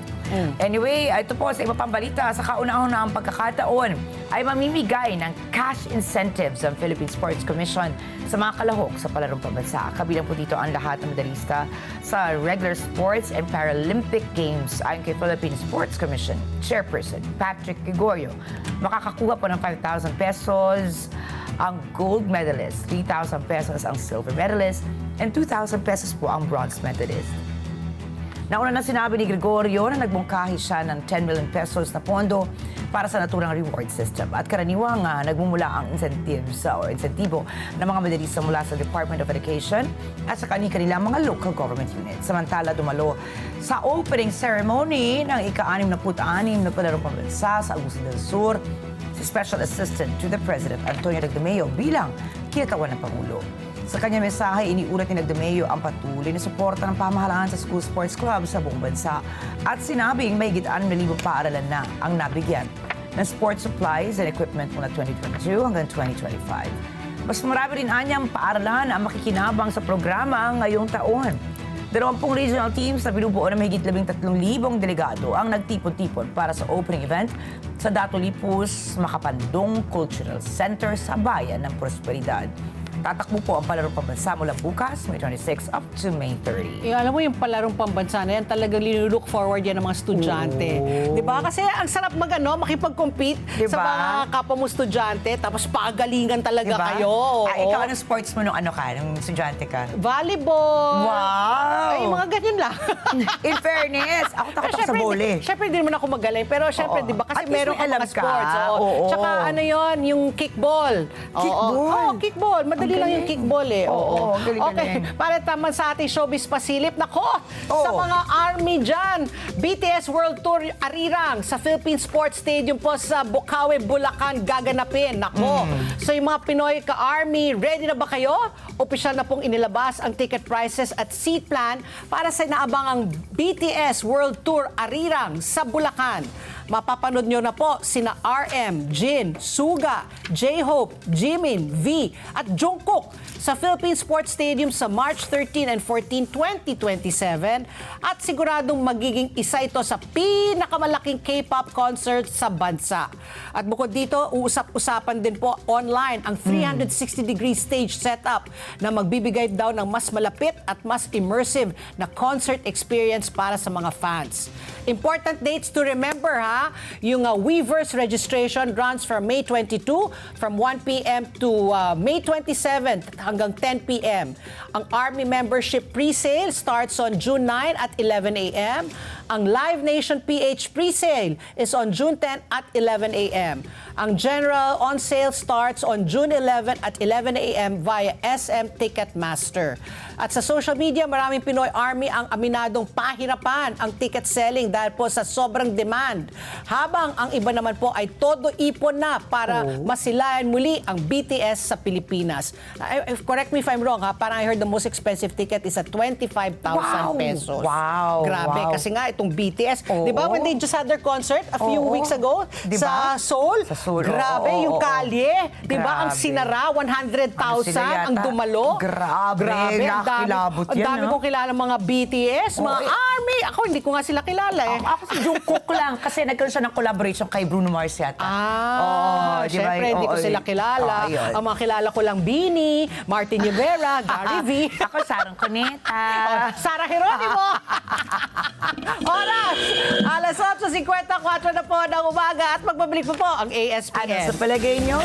Anyway, ito po sa iba pang balita, sa kauna-unahang pagkakataon ay mamimigay ng cash incentives ang Philippine Sports Commission sa mga kalahok sa palarong pambansa. Kabilang po dito ang lahat ng medalista sa regular sports and Paralympic Games. Ayon kay Philippine Sports Commission Chairperson Patrick Gregorio, makakakuha po ng 5,000 pesos ang gold medalist, 3,000 pesos ang silver medalist, and 2,000 pesos po ang bronze medalist. Nauna na sinabi ni Gregorio na nagbungkahi siya ng 10 million pesos na pondo para sa naturang reward system. At karaniwang nagmumula ang insentibo ng mga medalista mula sa Department of Education at sa kanilang mga local government units. Samantala, dumalo sa opening ceremony ng ika-66 na palarong pambansa sa Agusan del Sur si Special Assistant to the President Antonio Dagdameo bilang kinatawan ng Pangulo. Sa kanyang mensahe, iniulat ni Dagdameo ang patuloy na suporta ng pamahalaan sa school sports club sa buong bansa at sinabing may higit 6,000 paaralan na ang nabigyan ng sports supplies and equipment mula 2022 hanggang 2025. Mas marami rin anyang paaralan ang makikinabang sa programa ngayong taon. 20 regional teams na binubuo ng mahigit 13,000 delegado ang nagtipon-tipon para sa opening event sa Dato Lipus Makapandong Cultural Center sa Bayan ng Prosperidad. Tatakbo po ang palarong pambansa mula bukas, May 26 up to May 30. Alam mo yung palarong pambansa na yan, talagang linulook forward yan ng mga estudyante. Di ba? Kasi ang sarap makipag-compete sa mga kapwa mo estudyante, tapos pagalingan talaga kayo. Ikaw, anong sports mo nung nung estudyante ka? Volleyball. Wow! Ay, mga ganyan lang. In fairness, ako takot ako sa volley. Siyempre, hindi naman ako magaling. Pero siyempre, di ba? Kasi At least meron may ka alam mga ka. sports. Oo. Tsaka yung kickball. Kickball? Oo, kickball. Madali lang yung kickball eh. Oo, Okay, para taman sa ating showbiz pasilip. Nako, sa mga army dyan, BTS World Tour Arirang sa Philippine Sports Stadium po sa Bukawi, Bulacan gaganapin. Nako, so yung mga Pinoy ka-army, ready na ba kayo? Opisyal na pong inilabas ang ticket prices at seat plan para sa inaabangang BTS World Tour Arirang sa Bulacan. Mapapanood nyo na po sina RM, Jin, Suga, J-Hope, Jimin, V at Jungkook sa Philippine Sports Stadium sa March 13 and 14, 2027 at siguradong magiging isa ito sa pinakamalaking K-pop concert sa bansa. At bukod dito, uusap-usapan din po online ang 360-degree stage setup na magbibigay daw ng mas malapit at mas immersive na concert experience para sa mga fans. Important dates to remember ha. Yung Weavers registration runs from May 22 from 1 p.m. to May 27 hanggang 10 p.m. Ang Army membership pre-sale starts on June 9 at 11 a.m. Ang Live Nation PH pre-sale is on June 10 at 11 a.m. Ang General on sale starts on June 11 at 11 a.m. via SM Ticketmaster. At sa social media, maraming Pinoy Army ang aminadong pahirapan ang ticket selling dahil po sa sobrang demand. Habang ang iba naman po ay todo ipon na para masilayan muli ang BTS sa Pilipinas. Correct me if I'm wrong, ha? Parang I heard the most expensive ticket is at 25,000 pesos. Wow. Grabe, Wow. kasi nga itong BTS, Oo. di ba when they just had their concert a few Oo. weeks ago Di sa ba? Seoul? Sa Seoul, Grabe, oo, yung oo. kalye, di ba? Ang Grabe. sinara, 100,000 Ano sila ang yata? dumalo. Grabe, nakakilabot ang yan, dami no? kong kilala mga BTS, mga Oo, ARMY. Ako, hindi ko nga sila kilala eh. Ako si Jungkook lang kasi nagkaroon siya ng collaboration kay Bruno Mars yata. Oo, di ba? syempre, hindi ko Oo, sila kilala. ayun. Ang mga kilala ko lang, Bini, Martin Rivera, Gary V. Ako, Sarang Cuneta. Sarah Geronimo. Oras, alas 8:54 na po ng umaga at magbabalik po po ang Ano ASPN. sa palagay nyo?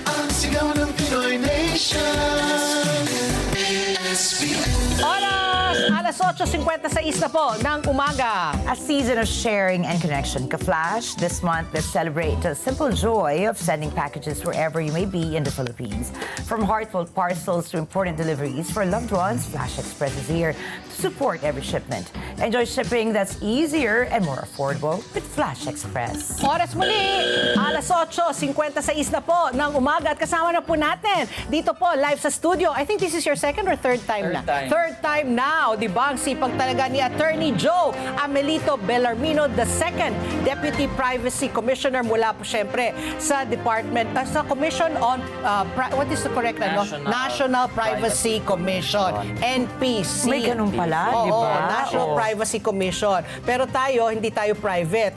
Ang sigaw ng Pinoy Nation. ASPN. Oras, alas 8:56 na po ng umaga. A season of sharing and connection. Ka-Flash, this month, let's celebrate the simple joy of sending packages wherever you may be in the Philippines. From heartfelt parcels to important deliveries for loved ones, Flash Express is here to support every shipment. Enjoy shipping that's easier and more affordable with Flash Express. Oras muli, alas 8:56 na po ng umaga at kasama na po natin dito po live sa studio. I think this is your second or third time na? Third time now, di ba? Ang sipag talaga ni Attorney Joe Amelito Bellarmino II, Deputy Privacy Commissioner mula po syempre sa Department, sa Commission on, what is the correct ano? National Privacy Commission, NPC. May ganun pala, Oo, di ba? National Oo. Privacy Commission. Pero tayo, hindi tayo private.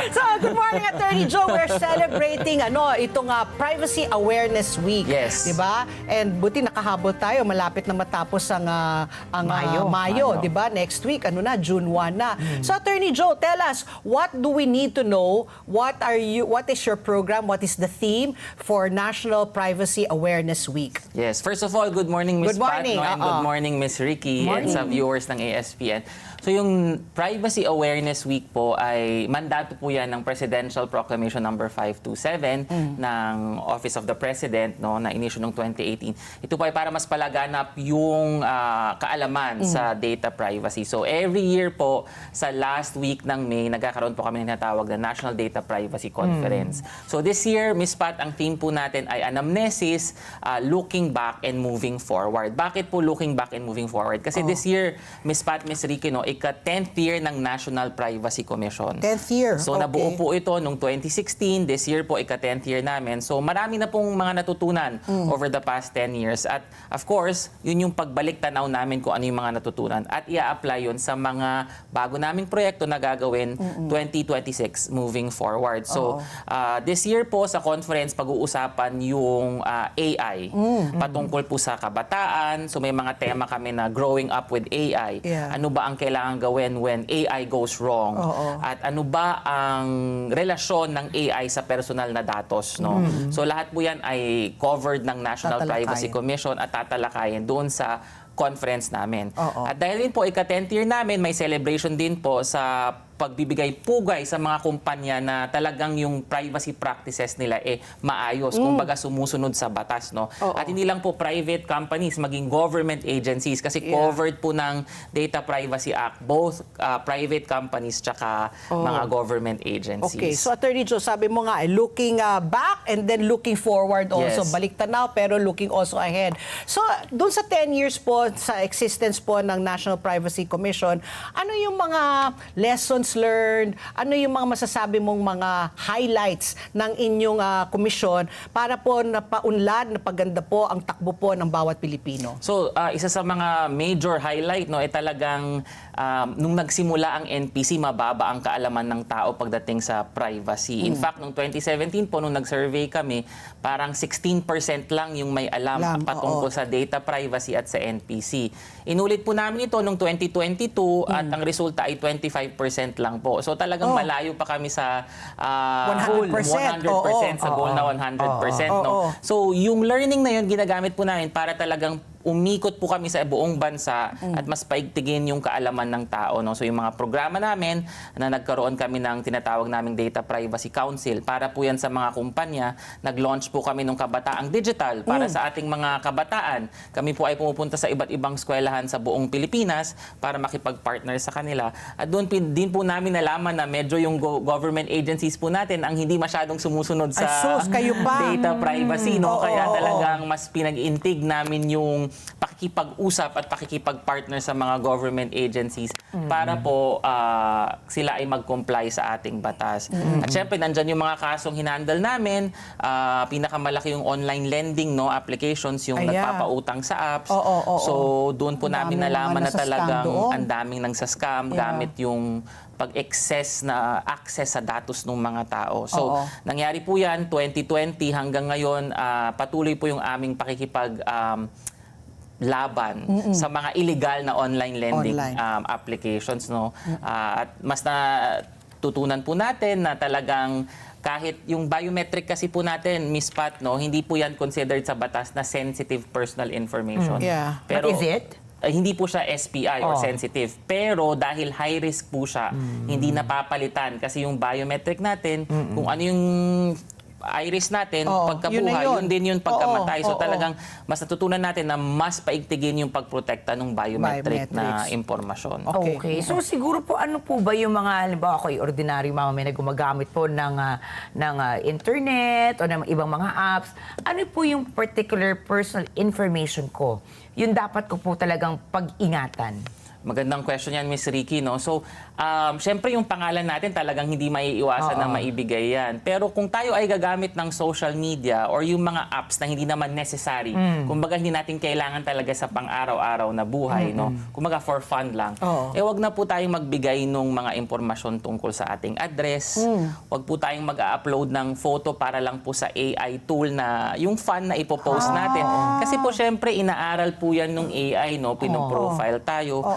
So, good morning, Attorney Joe. We're celebrating itong Privacy Awareness Week. Yes. Di ba? And buti nakahabol tayo. Malapit na matapos ang Mayo. Di ba? Next week, June 1 na. So, Attorney Joe, tell us, what do we need to know? What is your program? What is the theme for National Privacy Awareness Week? Yes. First of all, good morning, Miss Good morning. Pat, and good morning, Miss Ricky, and sa viewers ng ASPN. So yung Privacy Awareness Week po ay mandato po yan ng Presidential Proclamation number 527 ng Office of the President na inisyue noong 2018. Ito po ay para mas palaganap yung kaalaman sa data privacy. So every year po sa last week ng May, nagkakaroon po kami ng tinatawag na National Data Privacy Conference. So this year, Miss Pat, ang theme po natin ay anamnesis, looking back and moving forward. Bakit po looking back and moving forward? Kasi this year, Miss Pat, Miss Ricky, ika-10th year ng National Privacy Commission. 10th year. So nabuo po ito noong 2016. This year po, ika-10th year namin. So marami na pong mga natutunan over the past 10 years. At of course, yun yung pagbalik tanaw namin kung ano yung mga natutunan. At i-apply yun sa mga bago naming proyekto na gagawin 2026 moving forward. So this year po sa conference, pag-uusapan yung AI. Patungkol po sa kabataan. So may mga tema kami na growing up with AI. Yeah. Ano ba ang kailangan gawin when AI goes wrong? At ano ba ang relasyon ng AI sa personal na datos? So lahat po yan ay covered ng National Tatalakayin. Privacy Commission at tatalakayin doon sa conference namin. Oo. At dahil din po ika-10th year namin, may celebration din po sa pagbibigay pugay sa mga kumpanya na talagang yung privacy practices nila maayos, kumbaga sumusunod sa batas, no? At hindi lang po private companies, maging government agencies kasi covered po ng Data Privacy Act, both private companies tsaka mga government agencies. Okay, so Attorney Joe, sabi mo nga, looking back and then looking forward also. Yes. Balik tanaw pero looking also ahead. So, doon sa 10 years po, sa existence po ng National Privacy Commission, ano yung mga lessons learned, ano yung mga masasabi mong mga highlights ng inyong komisyon para po napaunlad, napaganda po ang takbo po ng bawat Pilipino? So, isa sa mga major highlight talagang nung nagsimula ang NPC, mababa ang kaalaman ng tao pagdating sa privacy. In fact, noong 2017 po, nung nag-survey kami, parang 16% lang yung may alam patungkol sa data privacy at sa NPC. Inulit po namin ito noong 2022 at ang resulta ay 25% lang po. So talagang malayo pa kami sa 100%. 100% sa goal na 100%. No? So yung learning na yun, ginagamit po namin para talagang umikot po kami sa buong bansa at mas paigtigin yung kaalaman ng tao. No? So yung mga programa namin na nagkaroon kami ng tinatawag naming Data Privacy Council, para po yan sa mga kumpanya, nag-launch po kami ng Kabataang Digital para sa ating mga kabataan. Kami po ay pumupunta sa iba't ibang eskwelahan sa buong Pilipinas para makipag-partner sa kanila. At doon din po namin nalaman na medyo yung government agencies po natin ang hindi masyadong sumusunod sa kayo pa. data privacy. No? Oo, Kaya oo, talagang mas pinag-intig namin yung pakikipag-usap at pakikipag-partner sa mga government agencies para po sila ay mag-comply sa ating batas. At syempre, nandyan yung mga kasong hinandle namin. Pinakamalaki yung online lending, no, applications, yung nagpapautang sa apps. So, doon po namin nalaman na talagang ang daming nagsascam gamit yung pag-excess na access sa datos ng mga tao. So, nangyari po yan 2020 hanggang ngayon, patuloy po yung aming pakikipag laban sa mga illegal na online lending applications, no. At mas na tutunan po natin na talagang kahit yung biometric kasi po natin, Miss Pat, no, hindi po yan considered sa batas na sensitive personal information. But is it? Hindi po siya SPI or sensitive. Pero dahil high risk po siya, hindi napapalitan. Kasi yung biometric natin, kung ano yung iris natin, pagkabuhay, yun din yung pagkamatay. So talagang mas natutunan natin na mas paigtigin yung pagprotekta ng biometric na impormasyon. Okay. So siguro po, ano po ba yung mga, halimbawa ako, ordinary mamamayan na gumagamit po ng internet o ng ibang mga apps, ano po yung particular personal information ko? Yung dapat ko po talagang pag-ingatan? Magandang question yan, Miss Ricky, no? So, syempre yung pangalan natin talagang hindi maiiwasan na maibigay yan. Pero kung tayo ay gagamit ng social media or yung mga apps na hindi naman necessary, kumbaga hindi natin kailangan talaga sa pang-araw-araw na buhay, no? Kumbaga for fun lang. Wag na po tayong magbigay ng mga impormasyon tungkol sa ating address. Wag po tayong mag-upload ng photo para lang po sa AI tool na yung fun na ipopost natin. Kasi po syempre inaaral po yan ng AI, no? Pinoprofile tayo.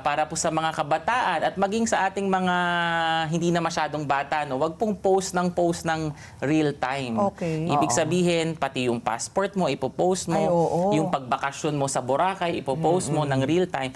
Para po sa mga kabataan at maging sa ating mga hindi na masyadong bata, no, wag pong post ng real time. Ibig sabihin, pati yung passport mo, ipopost mo, yung pagbakasyon mo sa Boracay, ipopost mo ng real time.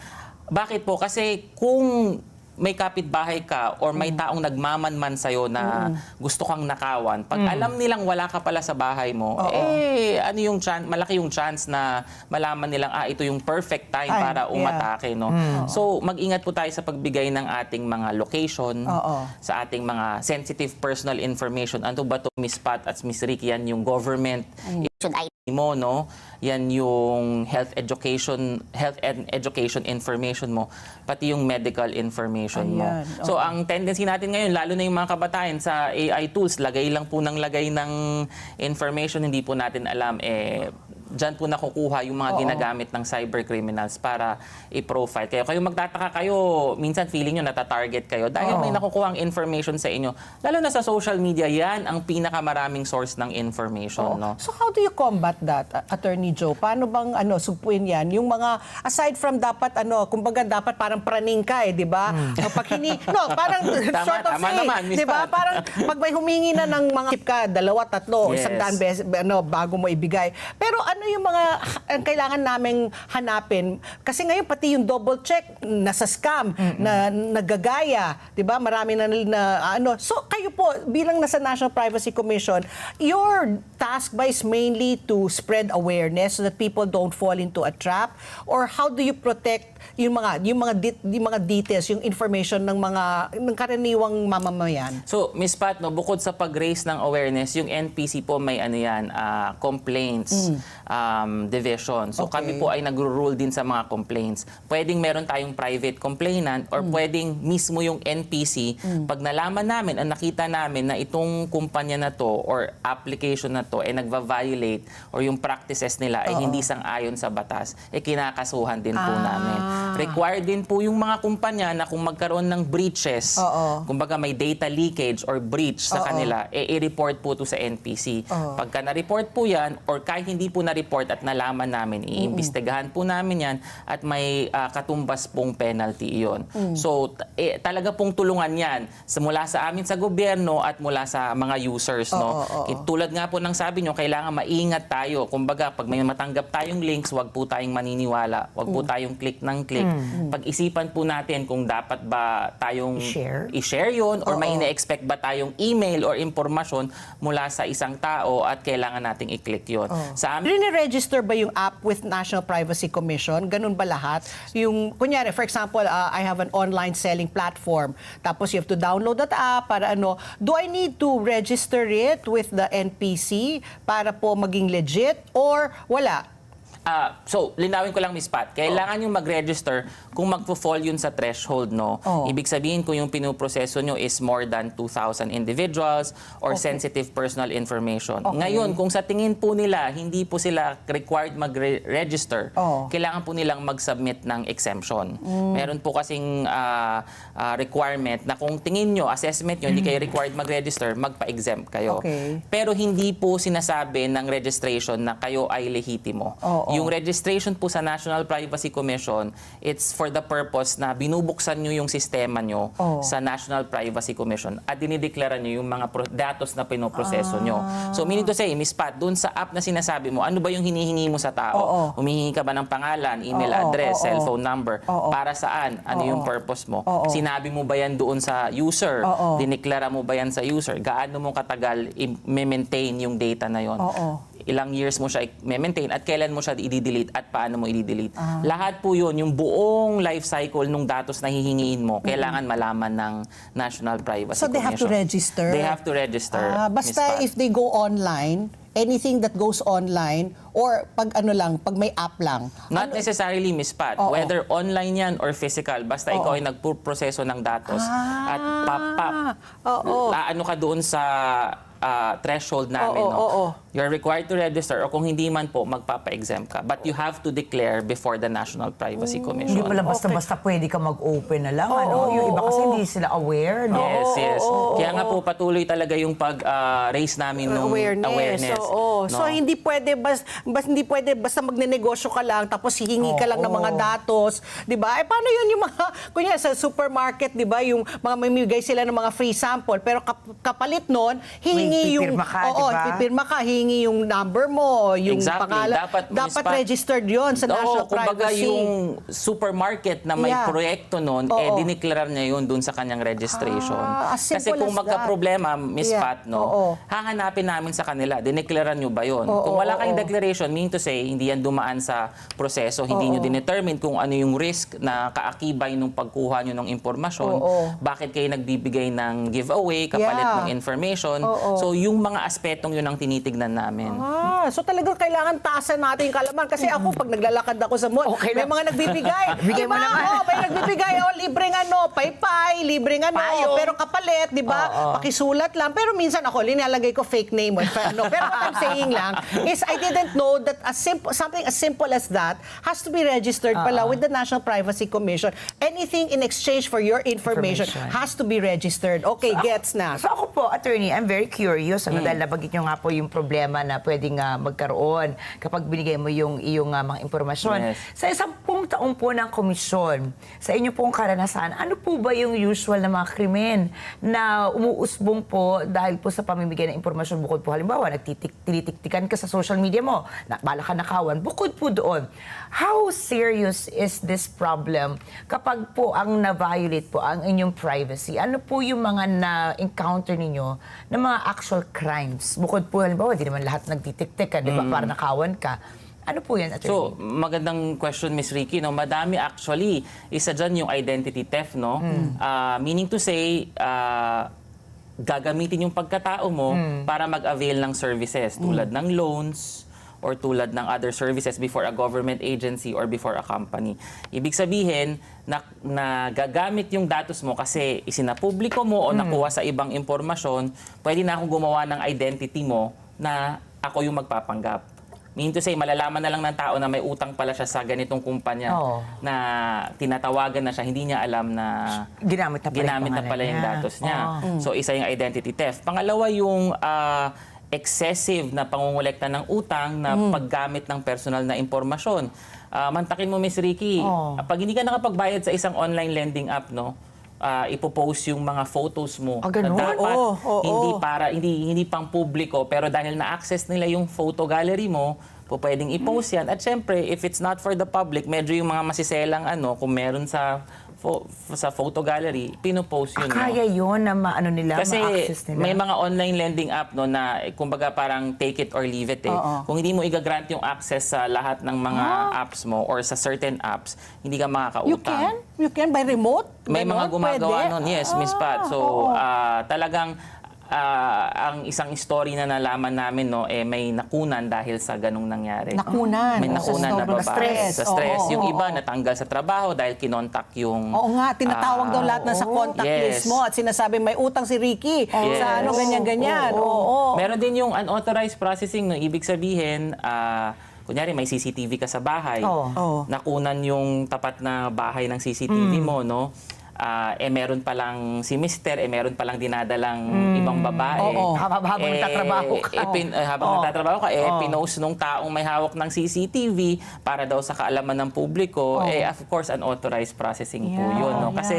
Bakit po? Kasi kung may kapitbahay ka or may taong nagmamanman sa'yo na gusto kang nakawan, pag alam nilang wala ka pala sa bahay mo, ano yung malaki yung chance na malaman nilang, ito yung perfect time para umatake, no? So, mag-ingat po tayo sa pagbigay ng ating mga location, sa ating mga sensitive personal information. Ano ba to, Miss Pat at Miss Ricky? Yan yung government mo, no? Yan yung health and education information mo, pati yung medical information mo. So ang tendency natin ngayon, lalo na yung mga kabataan sa AI tools, lagay lang po ng lagay ng information, hindi po natin alam, dyan po nakukuha yung mga ginagamit ng cyber criminals para i-profile kayo. Kayo magtataka kayo, minsan feeling nyo natatarget kayo dahil may nakukuha ang information sa inyo. Lalo na sa social media, yan ang pinakamaraming source ng information. No? So how do you combat that, Attorney Joe? Paano bang supuin yan? Yung mga, aside from dapat, kumbaga dapat parang praning ka di ba? Pag parang short of tama faith, naman, Miss di ba? Pat. Parang pag may humingi na ng mga tip ka, 2, 3, 100 beses, bago mo ibigay. Pero ano yung mga ang kailangan naming hanapin? Kasi ngayon pati yung double check nasa scam, na nagagaya, 'di ba? Marami na So kayo po bilang nasa National Privacy Commission, your task ba is mainly to spread awareness so that people don't fall into a trap, or how do you protect yung mga details, yung information ng karaniwang mamamayan? So, Miss Pat, no, bukod sa pag-raise ng awareness, yung NPC po may complaints division. So, kami po ay nagro-rule din sa mga complaints. Pwedeng meron tayong private complainant or pwedeng mismo yung NPC, pag nalaman namin, nakita namin na itong kumpanya na to or application na to ay nagva-violate or yung practices nila ay hindi sang-ayon sa batas, kinakasuhan din po namin. Required din po yung mga kumpanya na kung magkaroon ng breaches, kumbaga may data leakage or breach sa kanila, i-report po to sa NPC. Pagka na-report po yan, or kahit hindi po na-report at nalaman namin, iimbestigahan po namin yan at may katumbas pong penalty iyon. So, talaga pong tulungan yan mula sa amin sa gobyerno at mula sa mga users. Tulad nga po ng sabi nyo, kailangan maingat tayo. Kumbaga, pag may matanggap tayong links, wag po tayong maniniwala. Wag po tayong click ng click. Pag-isipan po natin kung dapat ba tayong i-share yun or may ina-expect ba tayong email or impormasyon mula sa isang tao at kailangan nating i-click yun. Sa amin, Rini-register ba yung app with National Privacy Commission? Ganun ba lahat? Yung, kunyari, for example, I have an online selling platform. Tapos you have to download that app para ano. Do I need to register it with the NPC para po maging legit or wala? So, linawin ko lang, Miss Pat. Kailangan yung mag-register kung magpo-fall yun sa threshold, no? Ibig sabihin kung yung pinuproseso nyo is more than 2,000 individuals or sensitive personal information. Ngayon, kung sa tingin po nila, hindi po sila required mag-register, kailangan po nilang mag-submit ng exemption. Meron po kasing requirement na kung tingin nyo, assessment nyo, hindi kayo required mag-register, magpa-exempt kayo. Pero hindi po sinasabi ng registration na kayo ay lehitimo. Yung registration po sa National Privacy Commission, it's for the purpose na binubuksan nyo yung sistema nyo sa National Privacy Commission at dinideklara nyo yung mga datos na pinoproseso nyo. So meaning to say, Miss Pat, dun sa app na sinasabi mo, ano ba yung hinihingi mo sa tao? Humihingi ka ba ng pangalan, email address, cellphone number? Para saan? Ano yung purpose mo? Sinabi mo ba yan doon sa user? Dineklara mo ba yan sa user? Gaano mo katagal i-maintain yung data na yon? Ilang years mo siya i-maintain at kailan mo siya i-delete at paano mo i-delete. Lahat po yun, yung buong life cycle ng datos na hihingiin mo, kailangan malaman ng National Privacy Commission. So they have to register? They have to register. Basta if they go online, anything that goes online, or pag ano lang, pag may app lang. Not necessarily, Miss Pat. Whether online yan or physical, basta ikaw ay nagpuproseso ng datos at ano ka doon sa threshold namin. You're required to register o kung hindi man po, magpapa-exempt ka. But you have to declare before the National Privacy Commission. Hindi pala basta-basta pwede ka mag-open na lang. Yung iba kasi hindi sila aware. No? Yes. Kaya nga po patuloy talaga yung pag-raise namin ng awareness. So hindi pwede basta magnenegosyo ka lang tapos hihingi ka lang ng mga datos, 'di ba? Paano 'yun yung mga kunya sa supermarket, 'di ba? Yung mga mamimigay sila ng mga free sample pero kapalit noon, hihingi yung pipirma ka, hihingi yung number mo, yung pangalan. Dapat registered 'yon sa National Privacy. Kumbaga yung supermarket na may proyekto noon, dineklara niya 'yun dun sa kanyang registration. Kasi kung magka-problema, Miss Pat, hahanapin namin sa kanila, dineklara nyo ba 'yon? Kung wala kayong declaration, mean to say, hindi yan dumaan sa proseso, hindi nyo dinetermine kung ano yung risk na kaakibay nung pagkuha nyo ng impormasyon, bakit kayo nagbibigay ng giveaway, kapalit ng information. So, yung mga aspetong yun ang tinitignan namin. So talagang kailangan taasan natin yung kalaman. Kasi ako, pag naglalakad ako sa mall, may mga nagbibigay. Bigay mo naman. May nagbibigay, libreng paypay, libreng pero kapalit, di ba? Pakisulat lang. Pero minsan ako, linalagay ko fake name. Pero what I'm saying lang is I didn't know that something as simple as that has to be registered pala with the National Privacy Commission. Anything in exchange for your information has to be registered. Okay, gets na. So ako po, attorney, I'm very curious. Dahil nabagit nyo nga po yung problema na pwedeng magkaroon kapag binigay mo yung iyong mga impormasyon. Sa 10 taong po ng komisyon, sa inyo pong karanasan, ano po ba yung usual na mga krimen na umuusbong po dahil po sa pamimigay ng impormasyon bukod po halimbawa, tinitiktikan ka sa social media mo, bala ka nakawan, bukod po doon. How serious is this problem kapag po ang na-violate po ang inyong privacy? Ano po yung mga na-encounter ninyo na mga actual crimes? Bukod po halimbawa, di naman lahat nagtitiktik ka, di ba? Para nakawan ka. Ano po yan, attorney? So, magandang question, Miss Ricky. No? Madami actually. Isa dyan yung identity theft, no? Meaning to say, gagamitin yung pagkatao mo para mag-avail ng services tulad ng loans or tulad ng other services before a government agency or before a company. Ibig sabihin na gagamit yung datos mo kasi isinapubliko mo o nakuha sa ibang impormasyon, pwede na akong gumawa ng identity mo na ako yung magpapanggap. Meaning to say, malalaman na lang ng tao na may utang pala siya sa ganitong kumpanya Oo. na tinatawagan na siya, hindi niya alam na Ginamit na pala yung niya. datos niya. Oo. So, isa yung identity theft. Pangalawa, yung excessive na pangungulekta ng utang na paggamit ng personal na impormasyon. Mantakin mo, Miss Ricky, pag hindi ka nakapagbayad sa isang online lending app, no, ipopost yung mga photos mo. Ganun? Na dapat Oo. hindi pang publiko, pero dahil na-access nila yung photo gallery mo, pwedeng i-post yan. At syempre, if it's not for the public, medyo yung mga masiselang kung meron sa photo gallery, pinopost yun. Kaya yun na maano nila, Kasi ma-access nila. may mga online lending app na kumbaga parang take it or leave it. Kung hindi mo i-grant yung access sa lahat ng mga apps mo or sa certain apps, hindi ka makakautang. You can by remote? May mga Ganon? gumagawa Pwede? nun. Yes, Miss Pat. So, talagang ang isang story na nalaman namin, may nakunan dahil sa ganung nangyari. Nakunan. May nakunan na sobrang babae. Sa stress. Oo, Yung oo, iba oo. natanggal sa trabaho dahil kinontak yung... Oo nga, tinatawag daw lahat na sa contact Yes. list mo at sinasabi may utang si Ricky Yes. sa ganyan-ganyan. Oo. Meron din yung unauthorized processing, no? Ibig sabihin, kunyari may CCTV ka sa bahay, Oo. nakunan yung tapat na bahay ng CCTV mo, no? Meron palang si Mister, meron palang dinadalang ibang babae. Oo. Habang nagtatrabaho ka. Habang nagtatrabaho ka, pinost nung taong may hawak ng CCTV para daw sa kaalaman ng publiko, of course, unauthorized processing po Yeah, yun, no? yeah. Kasi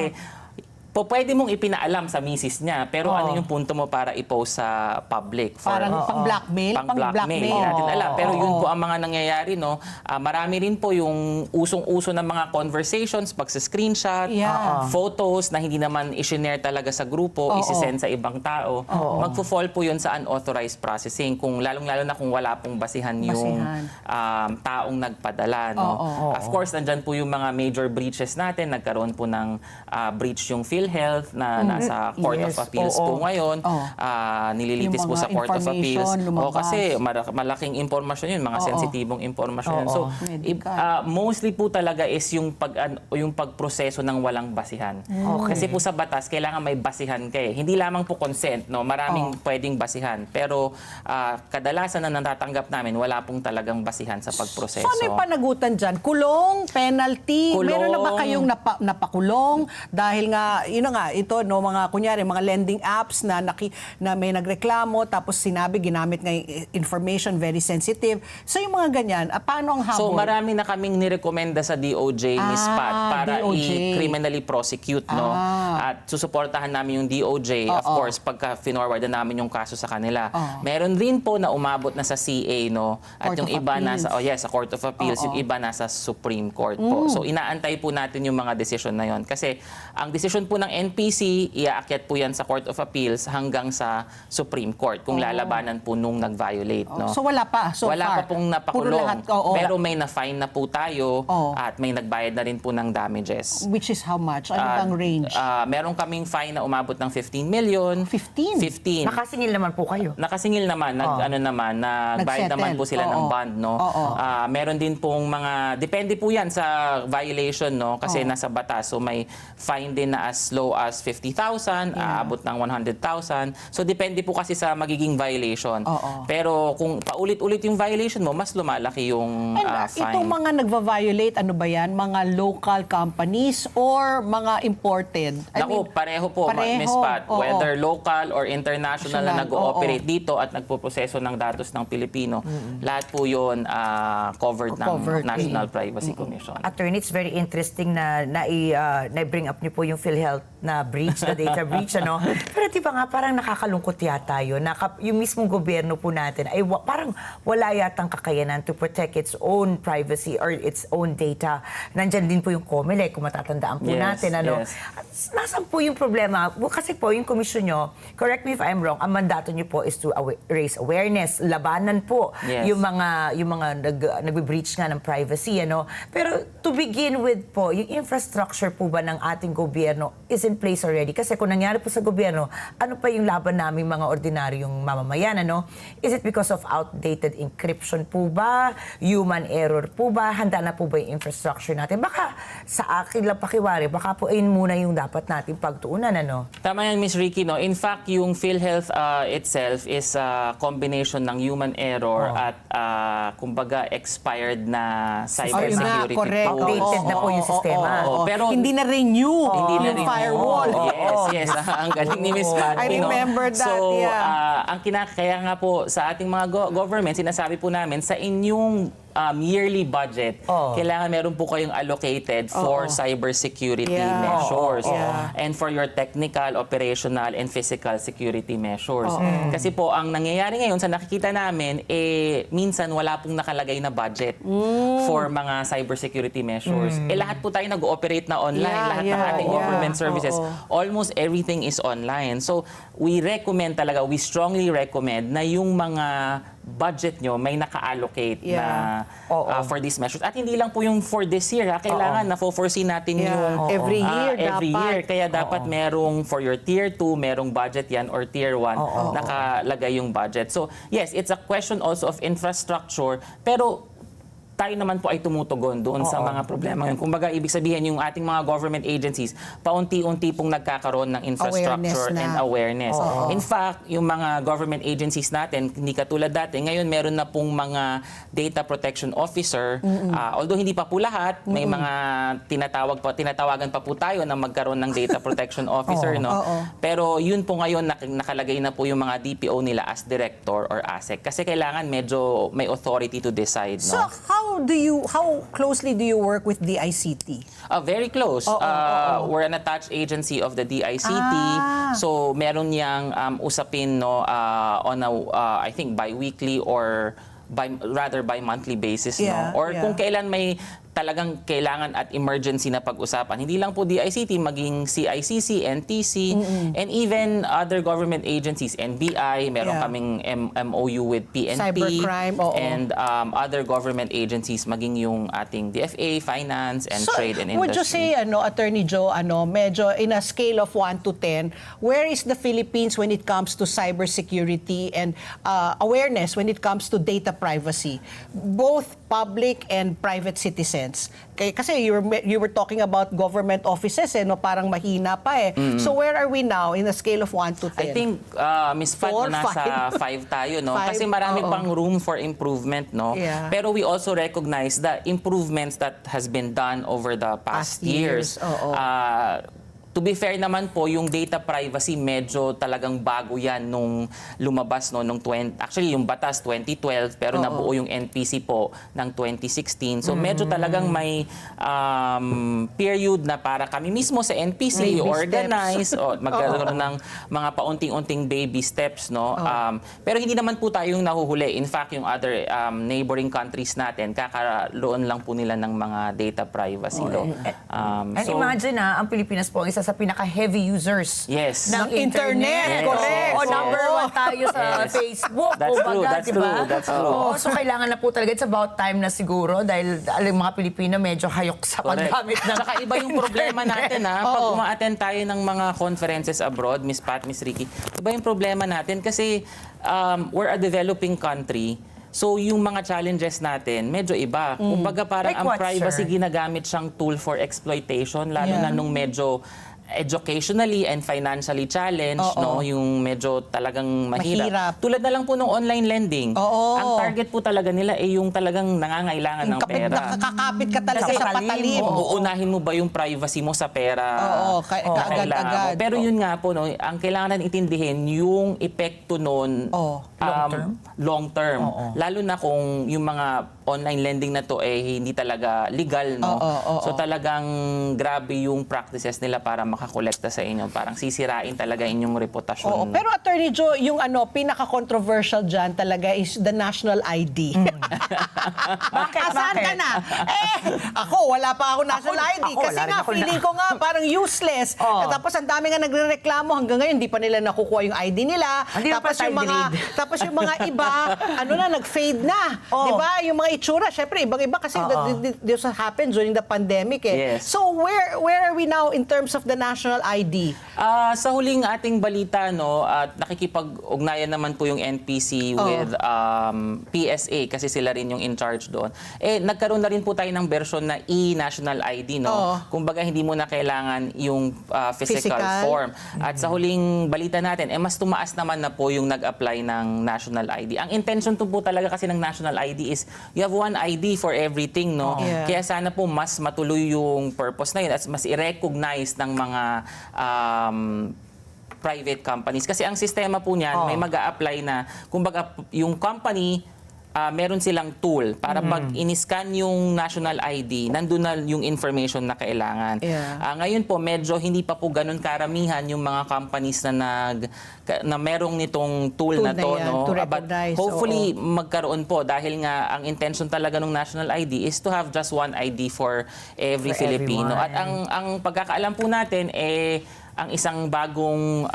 pwede mong ipinaalam sa misis niya, pero ano yung punto mo para i-post sa public? Parang pang-blackmail? Pang-blackmail, hindi natin alam. Pero yun po ang mga nangyayari, no? Marami rin po yung usong-uso ng mga conversations, pag-screenshot, Yeah. photos na hindi naman i-share talaga sa grupo, isi-send sa ibang tao. Magfo-fall po yun sa unauthorized processing, kung lalong-lalo na kung wala pong basihan yung taong nagpadala, no? Of course, nandyan po yung mga major breaches natin. Nagkaroon po ng breach yung PhilHealth na nasa Court of Yes, Appeals po ngayon. Nililitis Yung po sa mga Court of Appeals. information lumabas. Kasi malaking impormasyon yun, mga sensitibong impormasyon yun. So, Medical. mostly po talaga is yung pagproseso ng walang basihan. Kasi po sa batas, kailangan may basihan kayo. Hindi lamang po consent, no? Maraming pwedeng basihan. Pero kadalasan na natatanggap namin, wala pong talagang basihan sa pagproseso. So ano yung panagutan dyan? Kulong? Penalty? Kulong. Meron na ba kayong napakulong? Dahil nga, ito, no, mga kunyari, mga lending apps na may nagreklamo, tapos sinabi, ginamit nga yung information, very sensitive. So yung mga ganyan, paano ang habol? So marami na kaming nirekomenda sa DOJ, Miss Pat, para DOJ. i-criminally prosecute, no? At susuportahan namin yung DOJ, of course, pagka finorward na namin yung kaso sa kanila. Meron rin po na umabot na sa CA, no? At Court yung of iba Appeals. sa Court of Appeals, yung iba nasa Supreme Court po. So inaantay po natin yung mga desisyon na yon. Kasi ang desisyon po ng NPC, iaakyat po yan sa Court of Appeals hanggang sa Supreme Court kung lalabanan po nung nag-violate, no? So wala pa, so Wala far? pa pong Puro napakulong. lahat, Pero may na-fine na po tayo Oo. at may nagbayad na rin po ng damages. Which is how much? Ano bang range? Meron kaming fine na umabot ng 15 million. 15? 15. Nakasingil naman po kayo. Nakasingil naman, nagbayad naman po sila ng bond, no? Meron din pong mga, depende po yan sa violation, no? Kasi nasa batas. So may fine din na as low as 50,000, aabot ng 100,000. So depende po kasi sa magiging violation. Pero kung paulit-ulit yung violation mo, mas lumalaki yung And fine. itong mga nagva-violate, ano ba yan? Mga local companies or mga imported? Naku, pareho po, pareho. Miss Pat. Oo. Whether local or international na National, nag-ooperate dito at nagpoproseso ng datos ng Pilipino, lahat po yun covered ng National Privacy Commission. Attorney, it's very interesting na na-bring up niyo po yung PhilHealth na breach, na data breach, ano? Pero di ba nga, parang nakakalungkot yata yun. Yung mismong gobyerno po natin ay parang wala yatang kakayanan to protect its own privacy or its own data. Nandyan din po yung COMELEC, kung matatandaan po Yes, natin, ano? yes. Nasaan po yung problema? Kasi po, yung komisyon nyo, correct me if I'm wrong, ang mandato nyo po is to raise awareness, labanan po Yes. yung mga nagbe-breach nga ng privacy, ano? Pero to begin with po, yung infrastructure po ba ng ating gobyerno, is it in place already. Kasi kung nangyari po sa gobyerno, ano pa yung laban namin mga ordinaryong mamamayan, ano? Is it because of outdated encryption po ba? Human error po ba? Handa na po ba yung infrastructure natin? Baka sa akin lang pakiwari, baka po ayun muna yung dapat natin pagtuunan, ano? Tama yan, Miss Ricky, no? In fact, yung PhilHealth itself is a combination ng human error at kumbaga expired na cybersecurity correct. tools. Outdated na po yung sistema. Pero hindi na renew hindi na yung rin. firewall. Yes. Ang galing ni Miss Pat. I remember that, So, yeah. ang kaya nga po sa ating mga government, sinasabi po namin, sa inyong yearly budget, kailangan meron po kayong allocated for cybersecurity Yeah. measures Yeah. and for your technical, operational, and physical security measures. Kasi po, ang nangyayari ngayon sa nakikita namin, minsan wala pong nakalagay na budget for mga cybersecurity measures. Lahat po tayo nag-ooperate na online. Lahat ng ating government services, almost everything is online. So, we strongly recommend na yung mga budget nyo may naka-allocate na for these measures. At hindi lang po yung for this year. Kailangan na-foresee natin yung Every year every dapat. year. Kaya dapat merong for your tier 2, merong budget yan, or tier 1, nakalagay yung budget. So yes, it's a question also of infrastructure, pero tayo naman po ay tumutugon doon sa mga problema yun. Kumbaga, ibig sabihin yung ating mga government agencies, paunti-unti pong nagkakaroon ng infrastructure and awareness. In fact, yung mga government agencies natin, hindi katulad dati, ngayon meron na pong mga data protection officer. Although hindi pa po lahat, may mga tinatawagan pa po tayo na magkaroon ng data protection officer. No? Pero yun po ngayon, nakalagay na po yung mga DPO nila as director or ASEC. Kasi kailangan medyo may authority to decide. So, No? how closely do you work with DICT? Very close. We're an attached agency of the DICT. So meron niyang usapin no on a I think bi-weekly or bi-monthly basis Yeah, no. Or yeah. kung kailan may talagang kailangan at emergency na pag-usapan. Hindi lang po DICT, maging CICC, NTC, and even other government agencies, NBI, meron Yeah. kaming MOU with PNP, Cybercrime, and other government agencies, maging yung ating DFA, Finance, and Trade and Industry. Would you say, Attorney Joe, medyo in a scale of 1 to 10, where is the Philippines when it comes to cybersecurity and awareness when it comes to data privacy, both public and private citizens? Kasi you were talking about government offices, parang mahina pa eh. So where are we now in a scale of 1 to 10? I think, Ms. Pat, Four, nasa 5 tayo, no? Five, Kasi marami pang room for improvement, no? Yeah. Pero we also recognize the improvements that has been done over the past years. To be fair naman po, yung data privacy medyo talagang bago yan nung lumabas no nung actually yung batas 2012 pero nabuo yung NPC po ng 2016. So medyo talagang may period na para kami mismo sa NPC organize o magkaroon ng mga paunting-unting baby steps no. Pero hindi naman po tayo yung nahuhuli. In fact, yung other neighboring countries natin kakaroon lang po nila ng mga data privacy law. And imagine ang Pilipinas po ang isa sa pinaka-heavy users Yes. ng internet. internet. Correct. O number 1 tayo sa Facebook. That's true, that's diba? true, that's true. So kailangan na po talaga, it's about time na siguro dahil alam mga Pilipino medyo hayok sa Correct. paggamit ng Tsaka iba yung problema natin pag uma-attend tayo ng mga conferences abroad, Miss Pat, Miss Ricky, iba yung problema natin kasi we're a developing country. So yung mga challenges natin, medyo iba. Kumbaga parang Like ang what, privacy sir? ginagamit siyang tool for exploitation, lalo na nung medyo educationally and financially challenged, no? Yung medyo talagang mahirap. Tulad na lang po ng online lending. Ang target po talaga nila ay yung talagang nangangailangan ng pera. Nakakapit ka talaga sa patalim. Uunahin mo ba yung privacy mo sa pera? na kailangan mo? Pero yun nga po, no, ang kailangan natin intindihin yung epekto nun long term. Lalo na kung yung mga online lending na to hindi talaga legal, no? So talagang grabe yung practices nila para makakolekta sa inyo. Parang sisirain talaga inyong reputasyon. Pero Attorney Joe, yung pinaka-controversial dyan talaga is the national ID. Bakit? Asan ka na? Ako, wala pa ako national ID. Kasi nga, feeling ko nga parang useless. Tapos ang dami nga nagrereklamo hanggang ngayon, hindi pa nila nakukuha yung ID nila. Tapos yung mga iba, nag-fade na. Di ba? Yung mga itsura, syempre, ibang-iba kasi this happened during the pandemic. Yes. So where are we now in terms of the national ID? Sa huling ating balita, no, at nakikipag-ugnayan naman po yung NPC with PSA kasi sila rin yung in charge doon. Nagkaroon na rin po tayo ng version na e-national ID, no. Kumbaga hindi mo na kailangan yung physical form. At sa huling balita natin, mas tumaas naman na po yung nag-apply ng national ID. Ang intention to po talaga kasi ng national ID is you have one ID for everything, no. Kaya sana po mas matuloy yung purpose na yun at mas i-recognize ng mga private companies. Kasi ang sistema po niyan, may mag-a-apply na, kumbaga, yung company, meron silang tool para pag in-scan yung national ID, nandun na yung information na kailangan. Ngayon po, medyo hindi pa po ganun karamihan yung mga companies na merong nitong tool na to. No? But hopefully, magkaroon po dahil nga ang intention talaga ng national ID is to have just one ID for every Filipino. Everyone. At ang pagkakaalam po natin, ang isang bagong